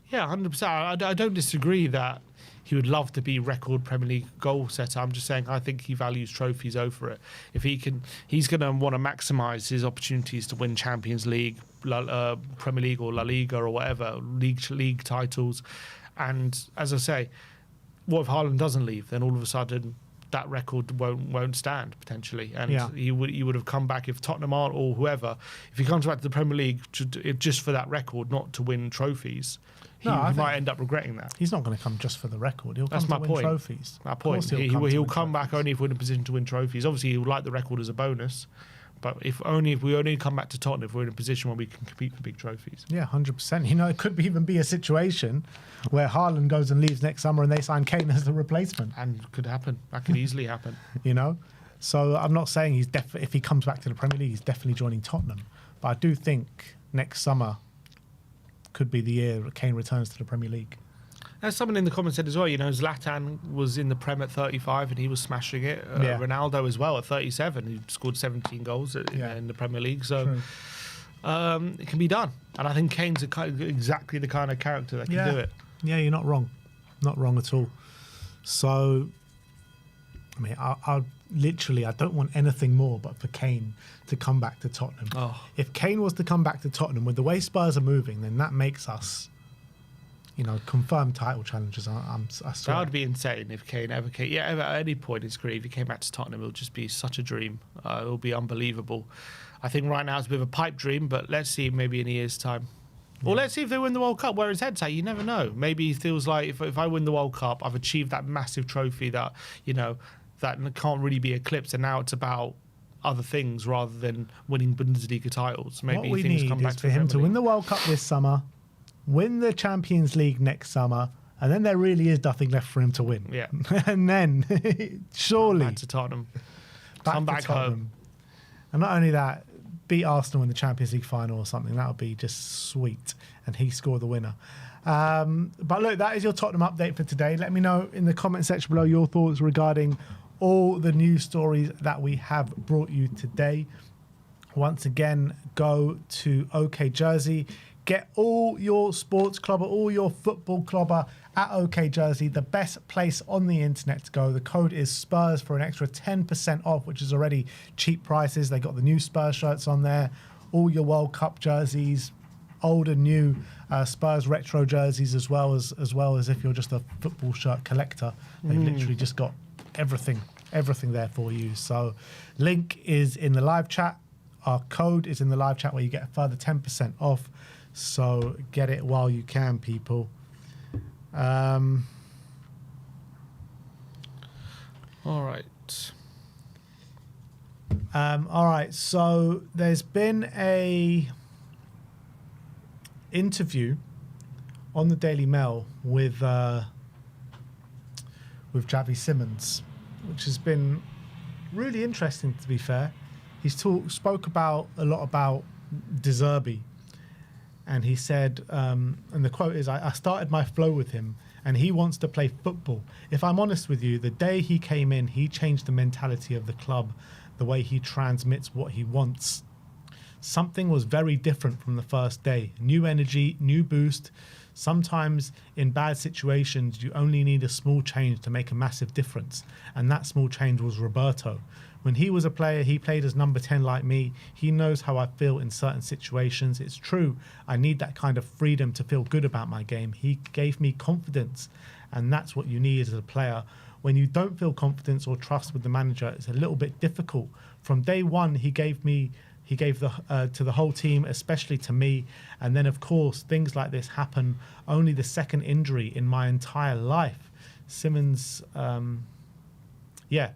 Yeah, 100%. I don't disagree that he would love to be record Premier League goal setter. I'm just saying I think he values trophies over it. If he can, he's going to want to maximise his opportunities to win Champions League, Premier League or La Liga or whatever, league titles. And as I say, what if Haaland doesn't leave? Then all of a sudden that record won't stand potentially, and he would have come back if Tottenham aren't, or whoever. If he comes back to the Premier League just for that record, not to win trophies, he might end up regretting that. He's not going to come just for the record. He'll come to win trophies. My point. He'll come back only if we're in a position to win trophies. Obviously, he would like the record as a bonus, but if we only come back to Tottenham if we're in a position where we can compete for big trophies. Yeah, 100%. You know, it could even be a situation where Haaland goes and leaves next summer and they sign Kane as the replacement. And could happen. That could easily happen. You know? So I'm not saying if he comes back to the Premier League, he's definitely joining Tottenham. But I do think next summer could be the year Kane returns to the Premier League. As someone in the comments said as well, Zlatan was in the Prem at 35 and he was smashing it. Ronaldo as well at 37. He scored 17 goals in the Premier League. So it can be done. And I think Kane's exactly the kind of character that can do it. Yeah, you're not wrong. Not wrong at all. So, I mean, I don't want anything more but for Kane to come back to Tottenham. Oh. If Kane was to come back to Tottenham with the way Spurs are moving, then that makes us, confirmed title challengers. I swear. That would be insane if Kane ever came. Yeah, at any point in his career, if he came back to Tottenham, it would just be such a dream. It will be unbelievable. I think right now it's a bit of a pipe dream, but let's see maybe in a year's time. Or let's see if they win the World Cup where his head's at. You never know. Maybe he feels like if I win the World Cup, I've achieved that massive trophy that, that can't really be eclipsed, and now it's about other things rather than winning Bundesliga titles. Maybe what we things need come back is for him to win the World Cup this summer, win the Champions League next summer, and then there really is nothing left for him to win. Yeah. And then, surely... Back to Tottenham. Come back home. And not only that, beat Arsenal in the Champions League final or something. That would be just sweet. And he scored the winner. But look, that is your Tottenham update for today. Let me know in the comment section below your thoughts regarding all the news stories that we have brought you today. Once again, go to OK Jersey, Get all your sports clubber, all your football clubber at OK Jersey, the best place on the internet to go. The code is Spurs for an extra 10% off, which is already cheap prices. They got the new Spurs shirts on there, all your World Cup jerseys, old and new Spurs retro jerseys, as well as if you're just a football shirt collector. They've literally just got everything there for you. So link is in the live chat. Our code is in the live chat where you get a further 10% off. So get it while you can, people. All right. All right. So there's been a interview on the Daily Mail with Javi Simons, which has been really interesting, to be fair. He's spoke a lot about De Zerbi. And he said, and the quote is, I started my flow with him and he wants to play football. If I'm honest with you, the day he came in, he changed the mentality of the club, the way he transmits what he wants. Something was very different from the first day. New energy, new boost. Sometimes in bad situations, you only need a small change to make a massive difference. And that small change was Roberto. When he was a player, he played as number 10 like me. He knows how I feel in certain situations. It's true, I need that kind of freedom to feel good about my game. He gave me confidence, and that's what you need as a player. When you don't feel confidence or trust with the manager, it's a little bit difficult. From day one, he gave to the whole team, especially to me. And then, of course, things like this happen. Only the second injury in my entire life. Simons...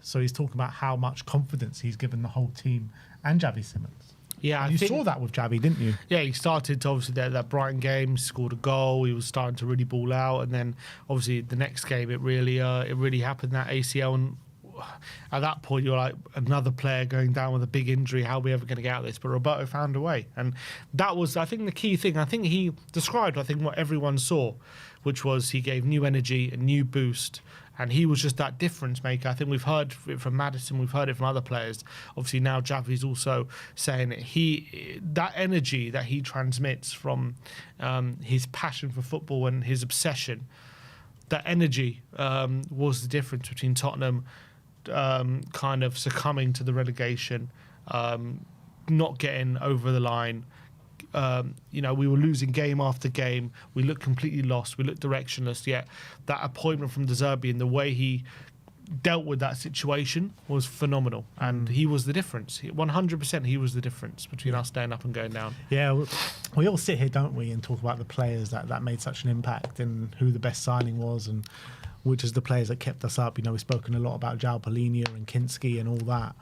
so he's talking about how much confidence he's given the whole team and Javi Simons. Yeah, and you saw that with Javi, didn't you? Yeah, he started to obviously that Brighton game, scored a goal. He was starting to really ball out, and then obviously the next game it really happened, that ACL, and at that point you're like, another player going down with a big injury. How are we ever going to get out of this? But Roberto found a way, and that was, I think, the key thing. I think he described, what everyone saw, which was he gave new energy, a new boost. And he was just that difference maker. I think we've heard it from Maddison, we've heard it from other players. Obviously now Javi's also saying that energy that he transmits from his passion for football and his obsession, that energy was the difference between Tottenham kind of succumbing to the relegation, not getting over the line. We were losing game after game. We looked completely lost. We looked directionless. Yet that appointment from De Zerbi and the way he dealt with that situation was phenomenal. And he was the difference. 100% he was the difference between us staying up and going down. Yeah, we all sit here, don't we, and talk about the players that made such an impact and who the best signing was and which is the players that kept us up. We've spoken a lot about João Palhinha and Kinski and all that.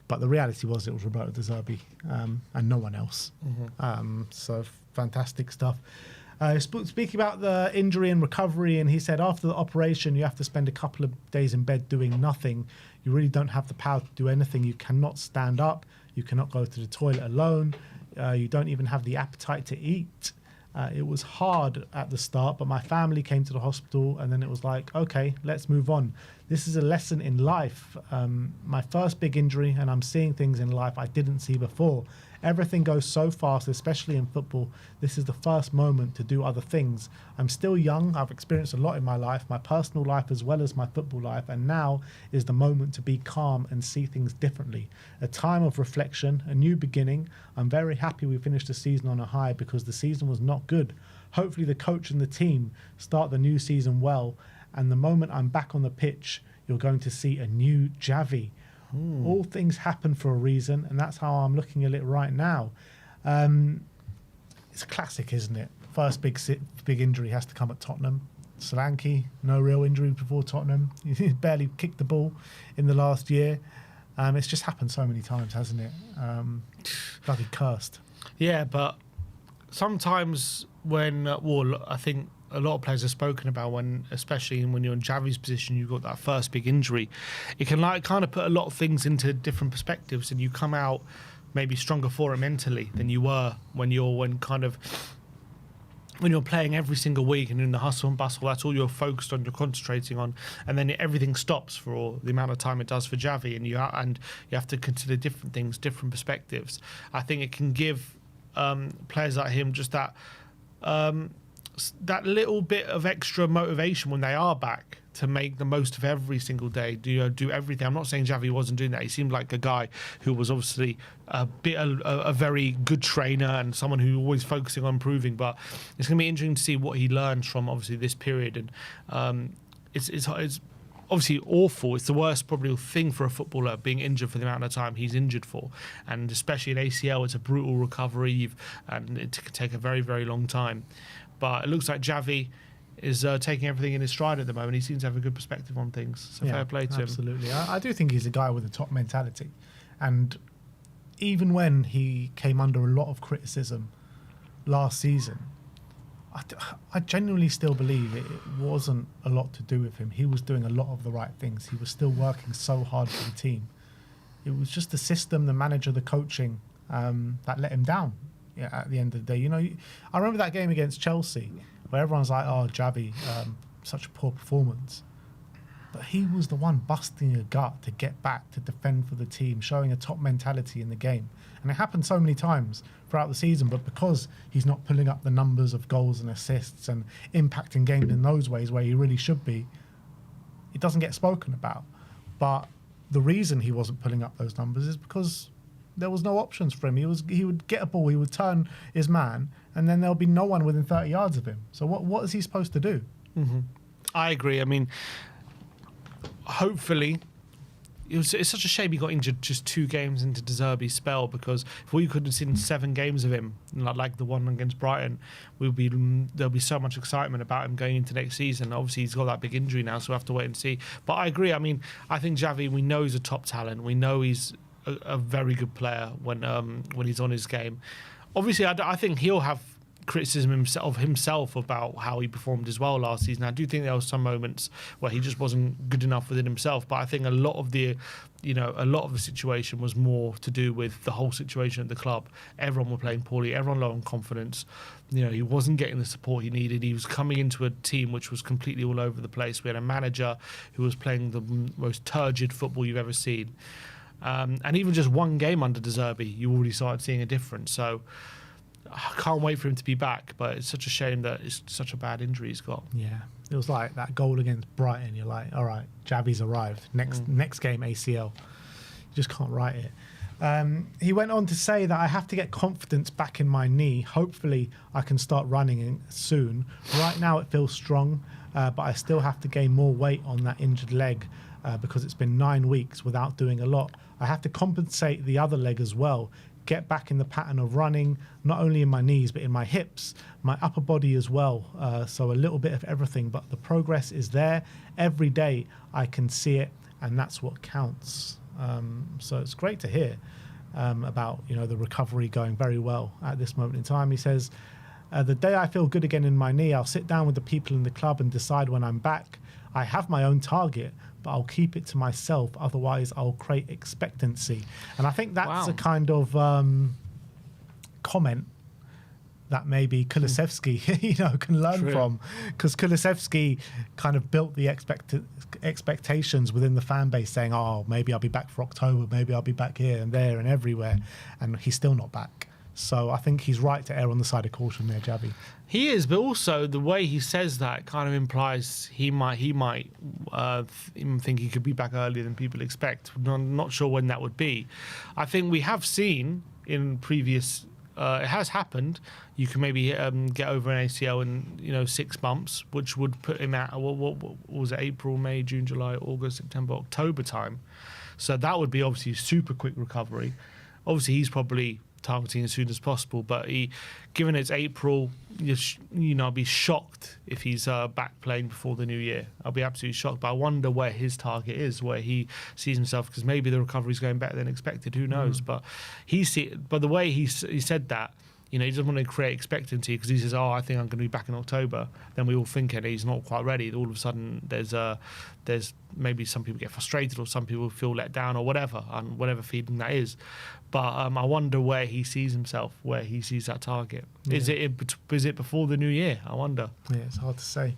But the reality was it was Roberto De Zerbi and no one else. So fantastic stuff. Speaking about the injury and recovery, and he said after the operation you have to spend a couple of days in bed doing nothing. You really don't have the power to do anything. You cannot stand up. You cannot go to the toilet alone. You don't even have the appetite to eat. It was hard at the start, but my family came to the hospital and then it was like, okay, let's move on. This is a lesson in life. My first big injury, and I'm seeing things in life I didn't see before. Everything goes so fast, especially in football. This is the first moment to do other things. I'm still young. I've experienced a lot in my life, my personal life as well as my football life. And now is the moment to be calm and see things differently. A time of reflection, a new beginning. I'm very happy we finished the season on a high because the season was not good. Hopefully the coach and the team start the new season well. And the moment I'm back on the pitch, you're going to see a new Javi. All things happen for a reason, and that's how I'm looking at it right now. It's classic, isn't it? First big injury has to come at Tottenham. Solanke, no real injury before Tottenham. He barely kicked the ball in the last year. It's just happened so many times, hasn't it? Bloody cursed. Yeah, but sometimes when, I think a lot of players have spoken about especially when you're in Javi's position, you've got that first big injury. It can kind of put a lot of things into different perspectives, and you come out maybe stronger for it mentally than you were when you're playing every single week and in the hustle and bustle. That's all you're focused on, you're concentrating on, and then everything stops for the amount of time it does for Javi, and you have to consider different things, different perspectives. I think it can give players like him just that that little bit of extra motivation when they are back to make the most of every single day, do everything. I'm not saying Xavi wasn't doing that. He seemed like a guy who was obviously a very good trainer and someone who was always focusing on improving. But it's going to be interesting to see what he learns from obviously this period. And it's obviously awful. It's the worst probably thing for a footballer, being injured for the amount of time he's injured for, and especially an ACL. It's a brutal recovery, and it can take a very, very long time. But it looks like Xavi is taking everything in his stride at the moment. He seems to have a good perspective on things. So fair play to him. Absolutely. I do think he's a guy with a top mentality. And even when he came under a lot of criticism last season, I genuinely still believe it wasn't a lot to do with him. He was doing a lot of the right things. He was still working so hard for the team. It was just the system, the manager, the coaching that let him down at the end of the day. I remember that game against Chelsea where everyone's like, oh, Xavi, such a poor performance. But he was the one busting a gut to get back, to defend for the team, showing a top mentality in the game. And it happened so many times throughout the season, but because he's not pulling up the numbers of goals and assists and impacting games in those ways where he really should be, it doesn't get spoken about. But the reason he wasn't pulling up those numbers is because there was no options for him. He would get a ball, he would turn his man, and then there'll be no one within 30 yards of him. So what is he supposed to do? Mm-hmm. I agree. I mean, hopefully, it's such a shame he got injured just 2 games into De Zerbi's spell, because if we could have seen 7 games of him, like the one against Brighton, there'll be so much excitement about him going into next season. Obviously, he's got that big injury now, so we'll have to wait and see. But I agree. I mean, I think Xavi, we know he's a top talent. We know he's a very good player when he's on his game. Obviously, I think he'll have criticism of himself about how he performed as well last season. I do think there were some moments where he just wasn't good enough within himself, but I think a lot of the situation was more to do with the whole situation at the club. Everyone were playing poorly, everyone low on confidence. He wasn't getting the support he needed. He was coming into a team which was completely all over the place. We had a manager who was playing the most turgid football you've ever seen. And even just one game under De Zerbi, you already started seeing a difference. So I can't wait for him to be back, but it's such a shame that it's such a bad injury he's got. Yeah, it was like that goal against Brighton. You're like, all right, Xavi's arrived. Next game, ACL. You just can't write it. He went on to say that I have to get confidence back in my knee. Hopefully I can start running soon. Right now it feels strong, but I still have to gain more weight on that injured leg because it's been 9 weeks without doing a lot. I have to compensate the other leg as well. Get back in the pattern of running, not only in my knees, but in my hips, my upper body as well. So a little bit of everything, but the progress is there. Every day I can see it, and that's what counts. So it's great to hear about the recovery going very well at this moment in time. He says, the day I feel good again in my knee, I'll sit down with the people in the club and decide when I'm back. I have my own target, but I'll keep it to myself. Otherwise, I'll create expectancy. And I think that's a kind of comment that maybe Kulusevski, can learn from, because Kulusevski kind of built the expectations within the fan base, saying, "Oh, maybe I'll be back for October. Maybe I'll be back here and there and everywhere," and he's still not back. So I think he's right to err on the side of caution there, Xavi. He is, but also the way he says that kind of implies he might even think he could be back earlier than people expect. I'm not sure when that would be. I think we have seen in previous, it has happened. You can maybe get over an ACL in 6 months, which would put him at what was it, April, May, June, July, August, September, October time. So that would be obviously super quick recovery. Obviously, he's probably targeting as soon as possible, but given it's April, I'll be shocked if he's back playing before the new year. I'll be absolutely shocked, but I wonder where his target is, where he sees himself, because maybe the recovery's going better than expected, who knows. But but the way he said that, he doesn't want to create expectancy, because he says, "Oh, I think I'm going to be back in October." Then we all think he's not quite ready. All of a sudden, there's maybe some people get frustrated, or some people feel let down, or whatever, and whatever feeling that is. But I wonder where he sees himself, where he sees that target. Yeah. Is it before the new year? I wonder. Yeah, it's hard to say.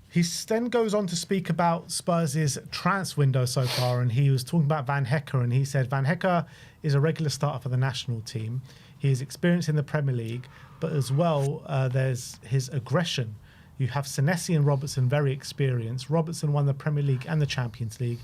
He then goes on to speak about Spurs' transfer window so far, and he was talking about Van Hecke, and he said Van Hecke is a regular starter for the national team. He is experienced in the Premier League, but as well, there's his aggression. You have Senesi and Robertson, very experienced. Robertson won the Premier League and the Champions League.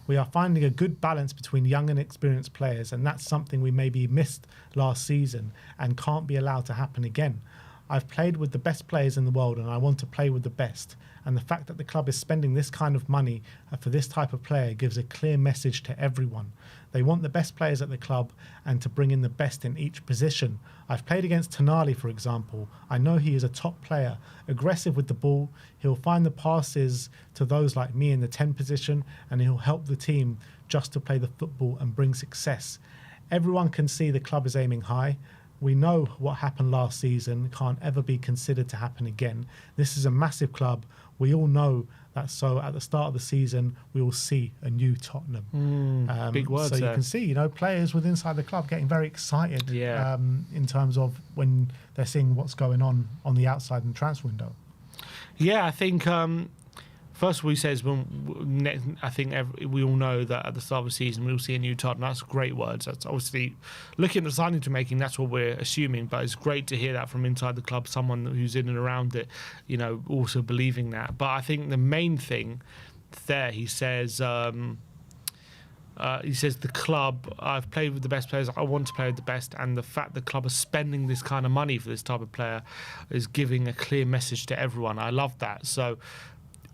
We are finding a good balance between young and experienced players, and that's something we maybe missed last season and can't be allowed to happen again. I've played with the best players in the world, and I want to play with the best. And the fact that the club is spending this kind of money for this type of player gives a clear message to everyone. They want the best players at the club and to bring in the best in each position. I've played against Tonali, for example. I know he is a top player, aggressive with the ball. He'll find the passes to those like me in the 10 position, and he'll help the team just to play the football and bring success. Everyone can see the club is aiming high. We know what happened last season can't ever be considered to happen again. This is a massive club. We all know that. So at the start of the season, we will see a new Tottenham. Big words So you there. can see, players within inside the club getting very excited Yeah. in terms of when they're seeing what's going on the outside in the transfer window. Yeah, I think first of all, he says, I think we all know that at the start of the season we'll see a new Tottenham. That's great words. That's obviously looking at the signings we're making. That's what we're assuming. But it's great to hear that from inside the club, someone who's in and around it, also believing that. But I think the main thing there, he says the club, I've played with the best players, I want to play with the best, and the fact the club is spending this kind of money for this type of player is giving a clear message to everyone. I love that. So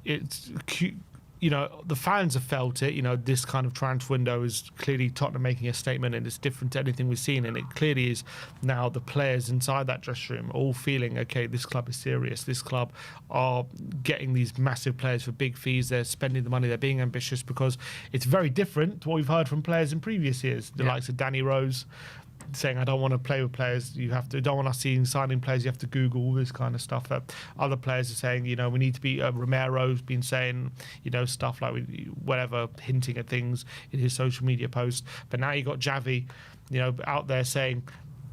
it's cute. The fans have felt it. This kind of transfer window is clearly Tottenham making a statement, and it's different to anything we've seen. And it clearly is now the players inside that dressing room all feeling, okay, this club is serious. This club are getting these massive players for big fees. They're spending the money. They're being ambitious, because it's very different to what we've heard from players in previous years. The likes of Danny Rose saying, I don't want to play with players. Don't want us seeing signing players. You have to Google all this kind of stuff. That other players are saying, we need to be. Romero's been saying, stuff like whatever, hinting at things in his social media posts. But now you got Javi, out there saying,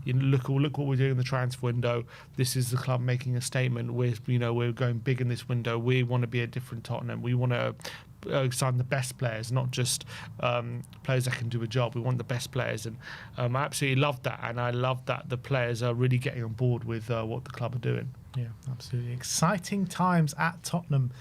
look what we're doing in the transfer window. This is the club making a statement. We're going big in this window. We want to be a different Tottenham. We want to sign the best players, not just players that can do a job. We want the best players, and I absolutely love that, and I love that the players are really getting on board with what the club are doing. Yeah, absolutely. Exciting times at Tottenham.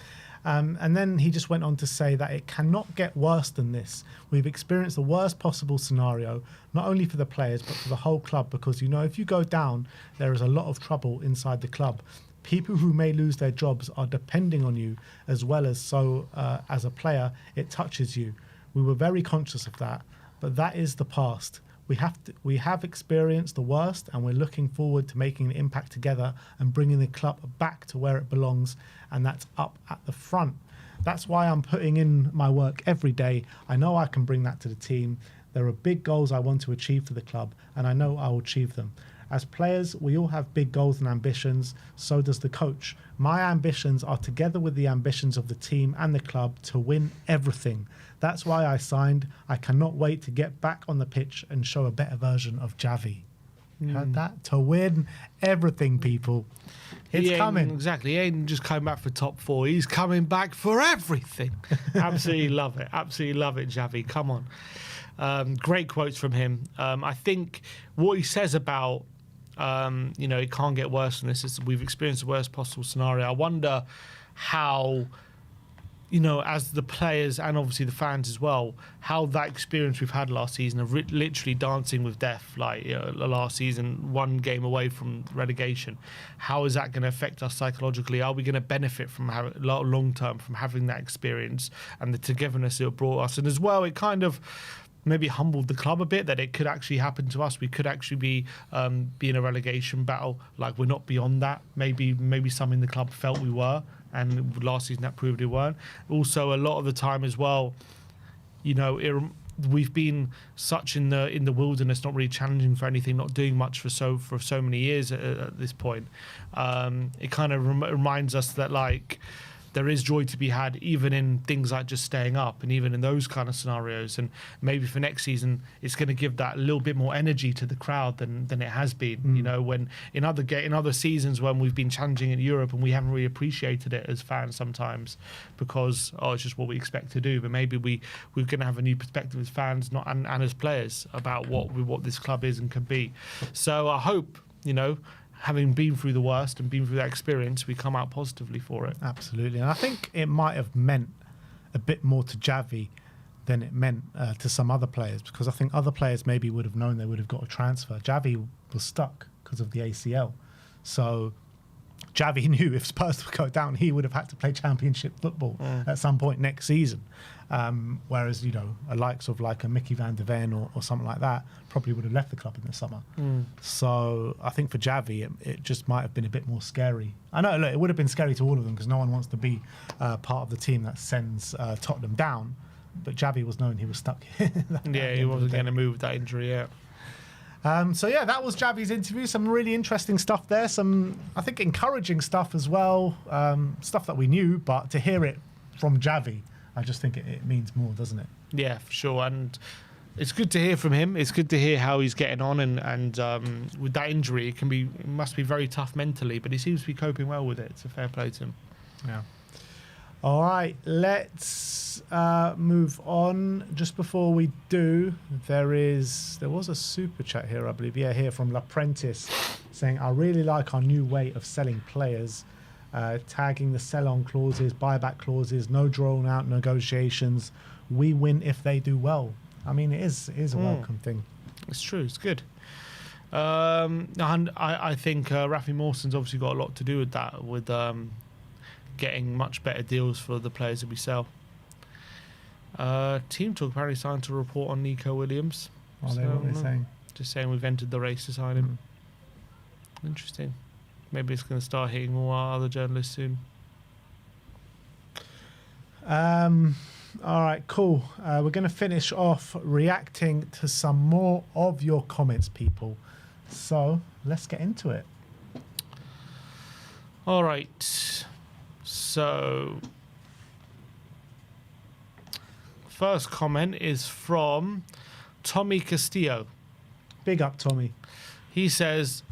And then he just went on to say that it cannot get worse than this. We've experienced the worst possible scenario, not only for the players, but for the whole club, because, if you go down, there is a lot of trouble inside the club. People who may lose their jobs are depending on you, as well as as a player, it touches you. We were very conscious of that, but that is the past. We have experienced the worst, and we're looking forward to making an impact together and bringing the club back to where it belongs, and that's up at the front. That's why I'm putting in my work every day. I know I can bring that to the team. There are big goals I want to achieve for the club, and I know I will achieve them. As players, we all have big goals and ambitions, so does the coach. My ambitions are together with the ambitions of the team and the club to win everything. That's why I signed. I cannot wait to get back on the pitch and show a better version of Javi. Heard that? To win everything, people. It's coming. Exactly. He ain't just coming back for top 4. He's coming back for everything. Absolutely love it. Absolutely love it, Javi. Come on. Great quotes from him. I think what he says about it can't get worse than this. We've experienced the worst possible scenario. I wonder how, as the players and obviously the fans as well, how that experience we've had last season of literally dancing with death, last season, one game away from relegation, how is that going to affect us psychologically? Are we going to benefit from long term from having that experience and the togetherness it brought us? And as well, it kind of maybe humbled the club a bit, that it could actually happen to us. We could actually be in a relegation battle. We're not beyond that. Maybe some in the club felt we were, and last season that proved we weren't. Also, a lot of the time as well, we've been such in the wilderness, not really challenging for anything, not doing much for so many years at this point. It kind of reminds us that there is joy to be had even in things like just staying up, and even in those kind of scenarios. And maybe for next season, it's going to give that little bit more energy to the crowd than it has been. You know, when in other seasons when we've been challenging in Europe and we haven't really appreciated it as fans sometimes because it's just what we expect to do. But maybe we're going to have a new perspective as fans, and as players, about what this club is and can be. So I hope, you know, having been through the worst and been through that experience, we come out positively for it. Absolutely. And I think it might have meant a bit more to Javi than it meant to some other players, because I think other players maybe would have known they would have got a transfer. Javi was stuck because of the ACL. So Javi knew if Spurs would go down, he would have had to play championship football at some point next season. Whereas, you know, a likes of like a Mickey van der Ven or something like that probably would have left the club in the summer. So I think for Javi, it just might have been a bit more scary. I know, look, it would have been scary to all of them because no one wants to be part of the team that sends Tottenham down. But Javi was knowing he was stuck here. Yeah, he wasn't going to move with that injury yet. So yeah, that was Javi's interview. Some really interesting stuff there. Some, I think, encouraging stuff as well. Stuff that we knew, but to hear it from Javi, I just think it means more, doesn't it? Yeah, for sure. And it's good to hear from him. It's good to hear how he's getting on. And with that injury, it must be very tough mentally, but he seems to be coping well with it. It's a fair play to him. Yeah. All right, let's move on. Just before we do, there was a super chat here, I believe. Yeah, here from L'Apprentice saying, I really like our new way of selling players, tagging the sell-on clauses, buyback clauses, no drawn-out negotiations. We win if they do well. I mean, it is a welcome thing. It's true. It's good. And I think Rafi Mawson's obviously got a lot to do with that, with getting much better deals for the players that we sell. Team Talk apparently signed to report on Nico Williams. What are they saying? Just saying we've entered the race to sign him. Interesting. Maybe it's going to start hitting all our other journalists soon. All right, cool. We're going to finish off reacting to some more of your comments, people. So let's get into it. All right. So, first comment is from Tommy Castillo. Big up, Tommy. He says,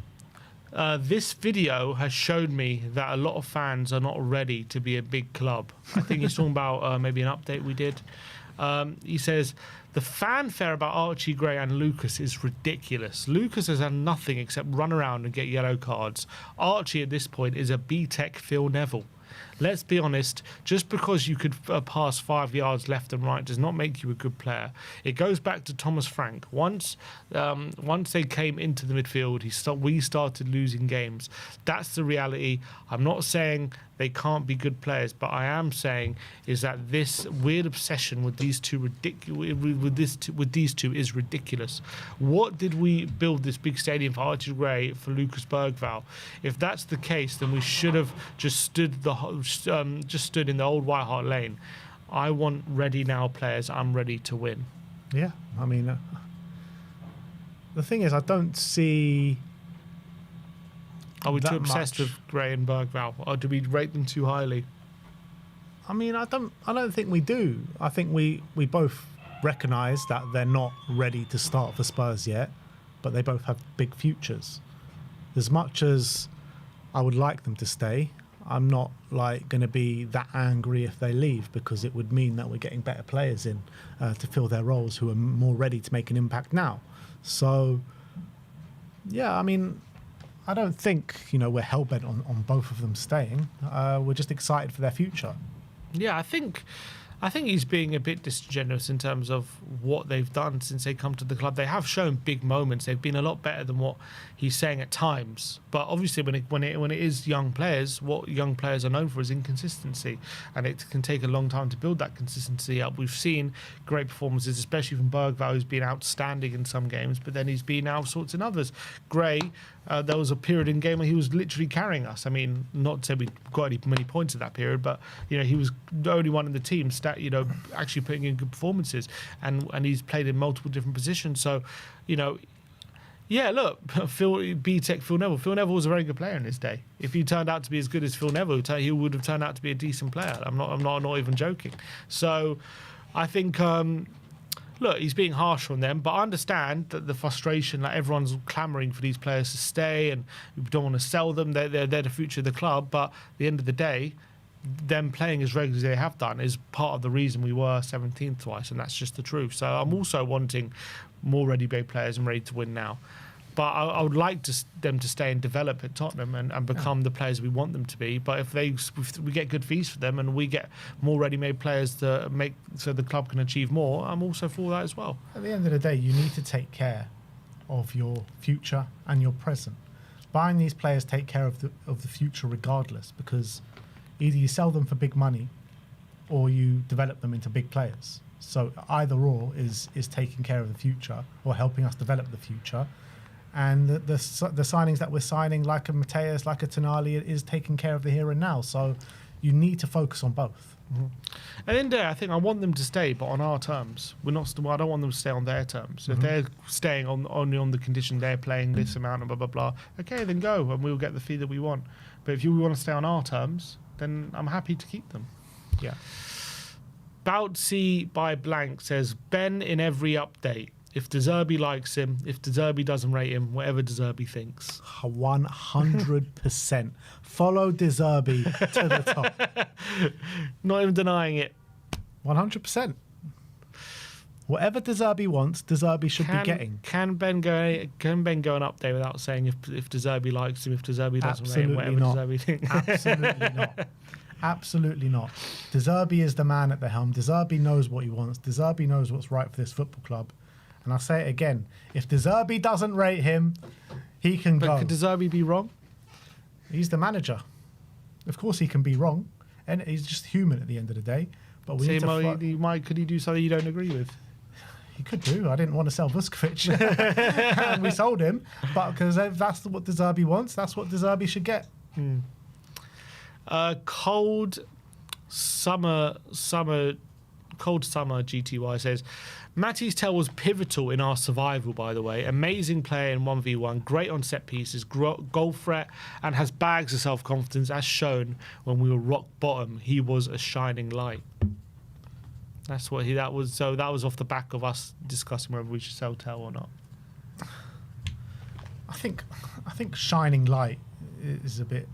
this video has showed me that a lot of fans are not ready to be a big club. I think he's talking about maybe an update we did. He says, the fanfare about Archie Gray and Lucas is ridiculous. Lucas has done nothing except run around and get yellow cards. Archie at this point is a B-Tech Phil Neville. Let's be honest, just because you could pass 5 yards left and right does not make you a good player. It goes back to Thomas Frank. Once they came into the midfield, we started losing games. That's the reality. I'm not saying they can't be good players, but I am saying is that this weird obsession with these two is ridiculous. What did we build this big stadium for Archie Gray, for Lucas BERGVALL? If that's the case, then we should have just stood in the old White Hart Lane. I want ready now players. I'm ready to win. Yeah, I mean, the thing is, I don't see. Are we too obsessed with Gray and BERGVALL, or do we rate them too highly? I mean, I don't think we do. I think we both recognise that they're not ready to start for Spurs yet, but they both have big futures. As much as I would like them to stay, I'm not like going to be that angry if they leave, because it would mean that we're getting better players in to fill their roles who are more ready to make an impact now. So, yeah, I mean, I don't think, we're hell-bent on both of them staying. We're just excited for their future. Yeah, I think he's being a bit disingenuous in terms of what they've done since they come to the club. They have shown big moments. They've been a lot better than what he's saying at times. But obviously, when it is young players, what young players are known for is inconsistency, and it can take a long time to build that consistency up. We've seen great performances, especially from BERGVALL, who's been outstanding in some games, but then he's been out of sorts in others. Gray, there was a period in game where he was literally carrying us. I mean, not to say we got many points at that period, but he was the only one in the team actually putting in good performances, and he's played in multiple different positions. So, Yeah, look, B-Tech Phil Neville. Phil Neville was a very good player in his day. If he turned out to be as good as Phil Neville, he would have turned out to be a decent player. I'm not even joking. So I think, look, he's being harsh on them, but I understand that the frustration, like everyone's clamouring for these players to stay and we don't want to sell them. They're the future of the club, but at the end of the day, them playing as regularly as they have done is part of the reason we were 17th twice, and that's just the truth. So I'm also wanting more ready-made players and ready to win now. But I would like them to stay and develop at Tottenham and become the players we want them to be. But if we get good fees for them and we get more ready-made players to make so the club can achieve more, I'm also for that as well. At the end of the day, you need to take care of your future and your present. Buying these players take care of the future regardless, because either you sell them for big money or you develop them into big players. So either or is taking care of the future or helping us develop the future. And the signings that we're signing, like a Mateus, like a Tonali, is taking care of the here and now. So you need to focus on both. Mm-hmm. At the end of the day, I think I want them to stay, but on our terms. I don't want them to stay on their terms. Mm-hmm. If they're staying only on the condition they're playing this amount and blah, blah, blah, okay, then go and we'll get the fee that we want. But if you want to stay on our terms, then I'm happy to keep them. Yeah. Bouncy by Blank says, Ben in every update. If De Zerbi likes him, if De Zerbi doesn't rate him, whatever De Zerbi thinks. 100%. Follow De Zerbi to the top. Not even denying it. 100%. Whatever De Zerbi wants, De Zerbi should be getting. Can Ben go an update without saying if De Zerbi likes him, if De Zerbi doesn't rate him, whatever De Zerbi thinks? Absolutely not. Absolutely not. De Zerbi is the man at the helm. De Zerbi knows what he wants. De Zerbi knows what's right for this football club. And I'll say it again. If De Zerbi doesn't rate him, he can go. But could De Zerbi be wrong? He's the manager. Of course he can be wrong. And he's just human at the end of the day. But we need to could he do something you don't agree with? He could do. I didn't want to sell Vuskovic. And we sold him. But because that's what De Zerbi wants, that's what De Zerbi should get. Cold summer GTY says, Matty's Tell was pivotal in our survival, by the way. Amazing player in 1v1, great on set pieces, goal threat, and has bags of self-confidence, as shown when we were rock bottom. He was a shining light. That was off the back of us discussing whether we should sell Tell or not. I think shining light is a bit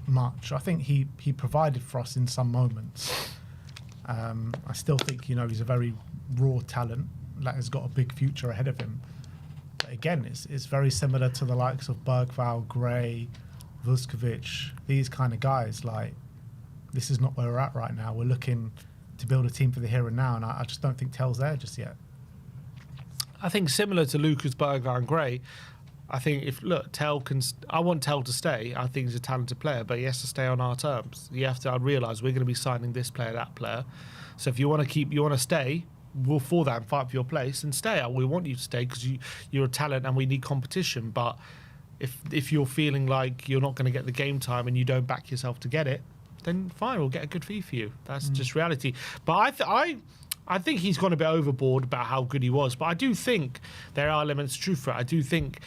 much. I think he provided for us in some moments. I still think he's a very raw talent that has got a big future ahead of him. But again, it's very similar to the likes of BERGVALL, Gray, Vuskovic, these kind of guys. Like, this is not where we're at right now. We're looking to build a team for the here and now, and I just don't think Tell's there just yet. I think similar to Lucas, BERGVALL and Gray, I think Tell can. I want Tell to stay. I think he's a talented player, but he has to stay on our terms. You have to. I realise we're going to be signing this player, that player. So if you want to stay, we'll for that and fight for your place and stay. We want you to stay because you're a talent and we need competition. But if you're feeling like you're not going to get the game time and you don't back yourself to get it, then fine, we'll get a good fee for you. That's just reality. But I think he's gone a bit overboard about how good he was. But I do think there are elements of truth for it. I do think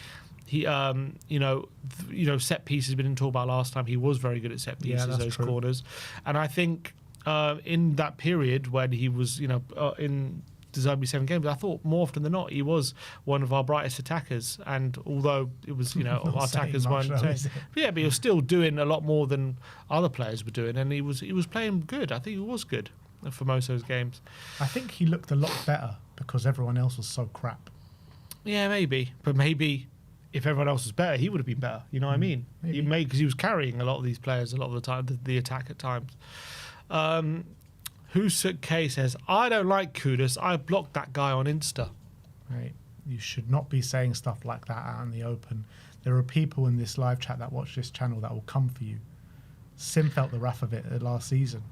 he, set pieces we didn't talk about last time. He was very good at set pieces, those corners. And I think in that period when he was, in De Zerbi 7 games, I thought more often than not he was one of our brightest attackers. And although it was, our attackers weren't, but he was still doing a lot more than other players were doing, and he was playing good. I think he was good for most of those games. I think he looked a lot better because everyone else was so crap. Yeah, maybe, but maybe if everyone else was better, he would have been better. You know what I mean? Maybe. Because he was carrying a lot of these players a lot of the time, the attack at times. Husuk K says, I don't like Kudus. I blocked that guy on Insta. Right. You should not be saying stuff like that out in the open. There are people in this live chat that watch this channel that will come for you. Sim felt the wrath of it last season.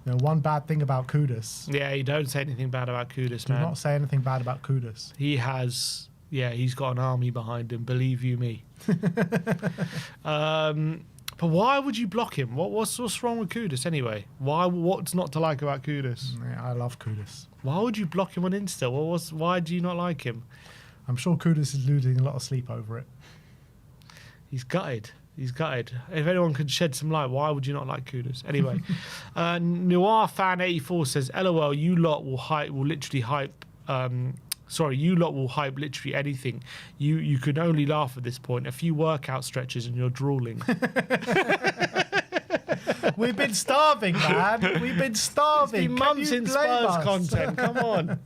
One bad thing about Kudus. Yeah, you don't say anything bad about Kudus, man. Do not say anything bad about Kudus. He has... Yeah, he's got an army behind him, believe you me. But why would you block him? What's wrong with Kudus anyway? What's not to like about Kudus? Yeah, I love Kudus. Why would you block him on Insta? Why do you not like him? I'm sure Kudus is losing a lot of sleep over it. He's gutted. He's gutted. If anyone could shed some light, why would you not like Kudus? Anyway, Noir Fan 84 says, "LOL, you lot will literally hype literally anything. You could only laugh at this point. A few workout stretches and you're drooling." We've been starving, man. We've been starving. It's been months in Spurs content. Come on.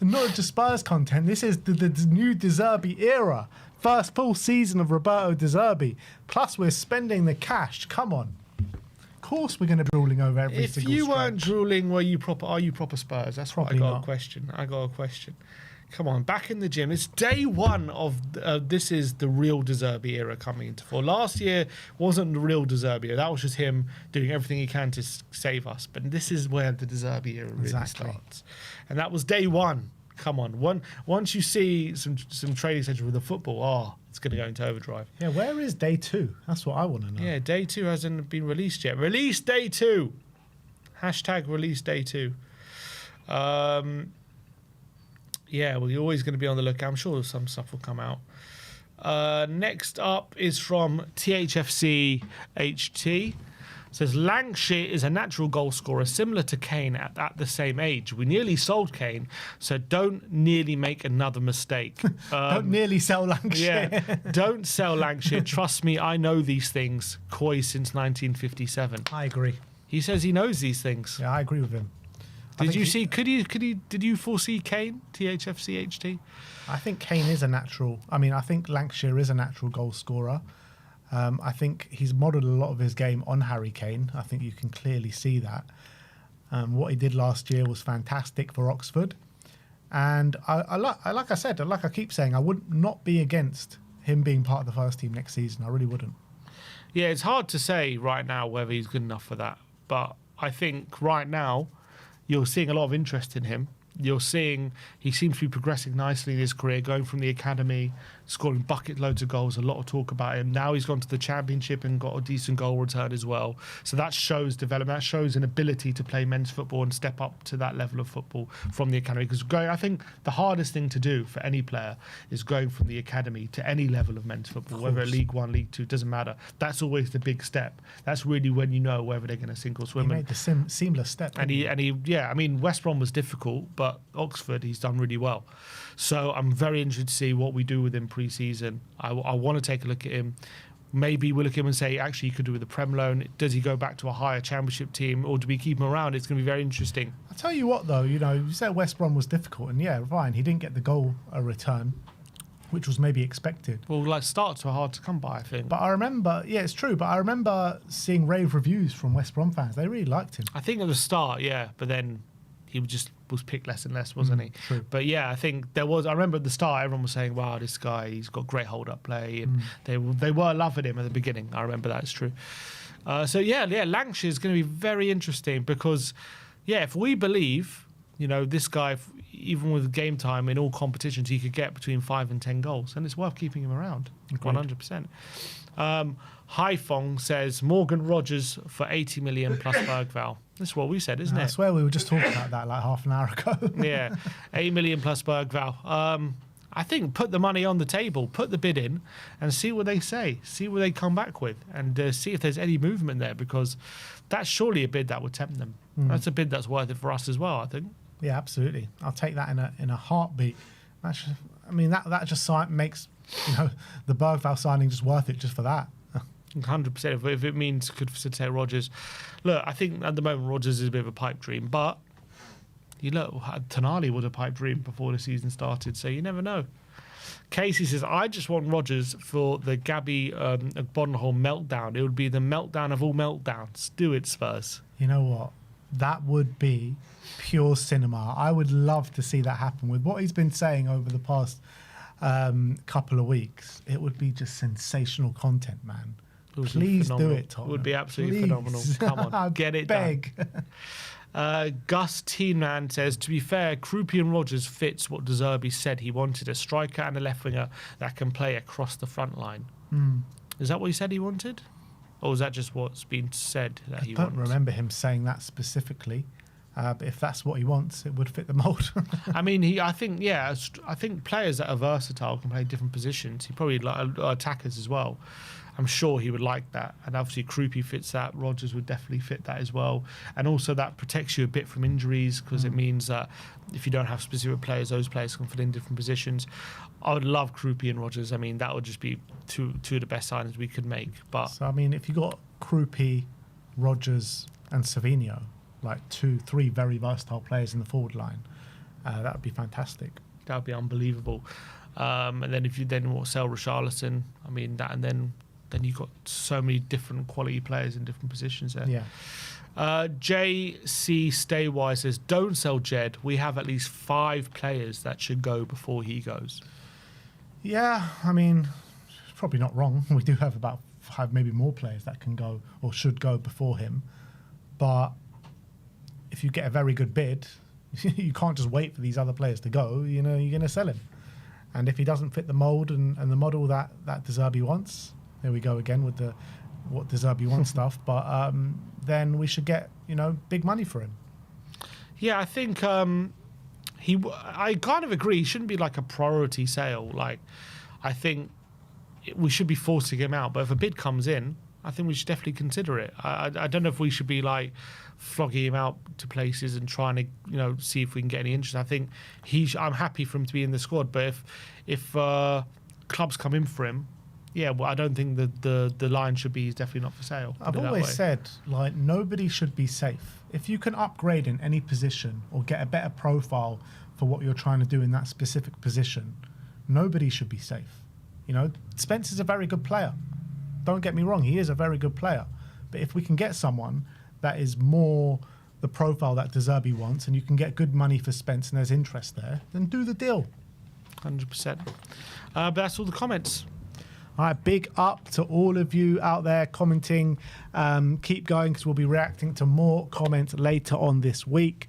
Not just Spurs content. This is the new De Zerbi era. First full season of Roberto De Zerbi. Plus, we're spending the cash. Come on. Of course, we're going to be drooling over every single If you stretch. weren't drooling, are you proper Spurs? That's Probably what I got not. a question. Come on, back in the gym. It's day one of this is the real De Zerbi era coming into full. Last year wasn't the real De Zerbi era. That was just him doing everything he can to save us. But this is where the De Zerbi era really starts. And that was day one. Come on. Once you see some training sessions with the football, it's going to go into overdrive. Yeah, where is day 2? That's what I want to know. Yeah, day 2 hasn't been released yet. Release day 2. # release day 2. Yeah, well, you're always going to be on the lookout. I'm sure some stuff will come out. Next up is from THFC HT. Says, Lancashire is a natural goal scorer similar to Kane at the same age. We nearly sold Kane, so don't nearly make another mistake. Don't nearly sell Lancashire. Yeah, don't sell Lancashire. Trust me, I know these things. Coy since 1957. I agree. He says he knows these things. Yeah, I agree with him. Did you foresee Kane, THFC HT? I think Kane is a natural. I think Lancashire is a natural goal scorer. I think he's modelled a lot of his game on Harry Kane. I think you can clearly see that. What he did last year was fantastic for Oxford. And like I keep saying, I would not be against him being part of the first team next season. I really wouldn't. Yeah, it's hard to say right now whether he's good enough for that. But I think right now you're seeing a lot of interest in him. You're seeing he seems to be progressing nicely in his career, going from the academy, scoring bucket loads of goals, a lot of talk about him. Now he's gone to the championship and got a decent goal return as well. So that shows development, that shows an ability to play men's football and step up to that level of football from the academy. Because I think the hardest thing to do for any player is going from the academy to any level of men's football, whether at League One, League Two, doesn't matter. That's always the big step. That's really when you know whether they're going to sink or swim. He made the seamless step. West Brom was difficult, but Oxford, he's done really well. So I'm very interested to see what we do with him pre-season. I want to take a look at him. Maybe we'll look at him and say, actually, you could do with a Prem loan. Does he go back to a higher championship team, or do we keep him around? It's going to be very interesting. I'll tell you what, though, you said West Brom was difficult, and yeah, fine, he didn't get the goal return, which was maybe expected. Well, starts were hard to come by, I think. But I remember, yeah, it's true, but I remember seeing rave reviews from West Brom fans. They really liked him. I think at the start, yeah, but then he was picked less and less, wasn't he? True. But yeah, I think I remember at the start, everyone was saying, wow, this guy, he's got great hold-up play. And they were loving him at the beginning. I remember that, it's true. Lancashire is going to be very interesting because, yeah, if we believe, this guy, even with game time in all competitions, he could get between 5 and 10 goals, and it's worth keeping him around. Agreed. 100%. Haifong says Morgan Rogers for 80 million plus BERGVALL. That's what we said, isn't it? I swear we were just talking about that like half an hour ago. Yeah, 8 million plus BERGVALL. I think put the money on the table, put the bid in, and see what they say, see what they come back with, and see if there's any movement there, because that's surely a bid that would tempt them. That's a bid that's worth it for us as well, I think. Yeah, absolutely. I'll take that in a heartbeat. That just makes the BERGVALL signing just worth it just for that. 100%. If it means could facilitate Rodgers. Look, I think at the moment Rodgers is a bit of a pipe dream, but Tonali was a pipe dream before the season started, so you never know. Casey says, I just want Rodgers for the Gabby Bonholm meltdown. It would be the meltdown of all meltdowns. Do it, Spurs. You know what? That would be pure cinema. I would love to see that happen with what he's been saying over the past couple of weeks. It would be just sensational content, man. Please do it, Tottenham. It would be absolutely phenomenal. Come on, get it beg. Done. Gus Teenman says, to be fair, Krupi and Rodgers fits what De Zerbi said he wanted, a striker and a left winger that can play across the front line. Is that what he said he wanted? Or is that just what's been said that he wants? I don't remember him saying that specifically. But if that's what he wants, it would fit the mould. I mean, I think players that are versatile can play different positions. He probably like attackers as well. I'm sure he would like that. And obviously Krupi fits that. Rodgers would definitely fit that as well. And also that protects you a bit from injuries, because it means that if you don't have specific players, those players can fill in different positions. I would love Krupi and Rodgers. I mean, that would just be two of the best signings we could make. But so, I mean, if you got Krupi, Rodgers and Savinho, like 2-3 very versatile players in the forward line, that would be fantastic. That would be unbelievable. And then if you then sell Richarlison, I mean, that, and then you've got so many different quality players in different positions there. Yeah. JC Staywise says, don't sell Jed. We have at least 5 players that should go before he goes. Yeah, I mean, it's probably not wrong. We do have about 5, maybe more players that can go or should go before him. But if you get a very good bid, you can't just wait for these other players to go. You know, you're going to sell him. And if he doesn't fit the mould and the model that De Zerbi wants, there we go again with the what De Zerbi wants stuff. But then we should get, big money for him. Yeah, I think I kind of agree. He shouldn't be like a priority sale. Like, I think we should be forcing him out. But if a bid comes in, I think we should definitely consider it. I don't know if we should be like flogging him out to places and trying to, see if we can get any interest. I think I'm happy for him to be in the squad. But if clubs come in for him, yeah, well, I don't think the line should be he's definitely not for sale. I've always said, like, nobody should be safe. If you can upgrade in any position or get a better profile for what you're trying to do in that specific position, nobody should be safe. Spence is a very good player. Don't get me wrong, he is a very good player. But if we can get someone that is more the profile that De Zerbi wants, and you can get good money for Spence and there's interest there, then do the deal. 100%. But that's all the comments. All right, big up to all of you out there commenting. Keep going, because we'll be reacting to more comments later on this week.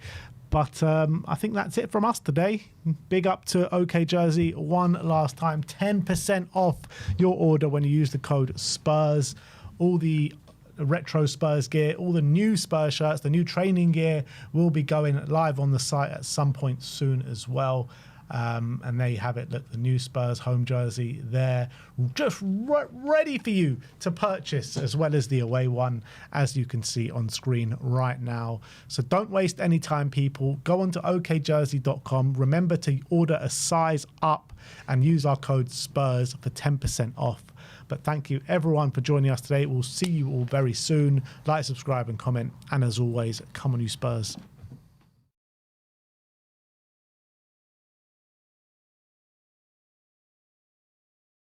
But I think that's it from us today. Big up to OK Jersey one last time. 10% off your order when you use the code SPURS. All the retro Spurs gear, all the new Spurs shirts, the new training gear will be going live on the site at some point soon as well. And there you have it. Look, the new Spurs home jersey there, just ready for you to purchase, as well as the away one, as you can see on screen right now. So don't waste any time, people. Go on to okjersey.com. Remember to order a size up and use our code SPURS for 10% off. But thank you everyone for joining us today. We'll see you all very soon. Like, subscribe and comment. And as always, come on you Spurs.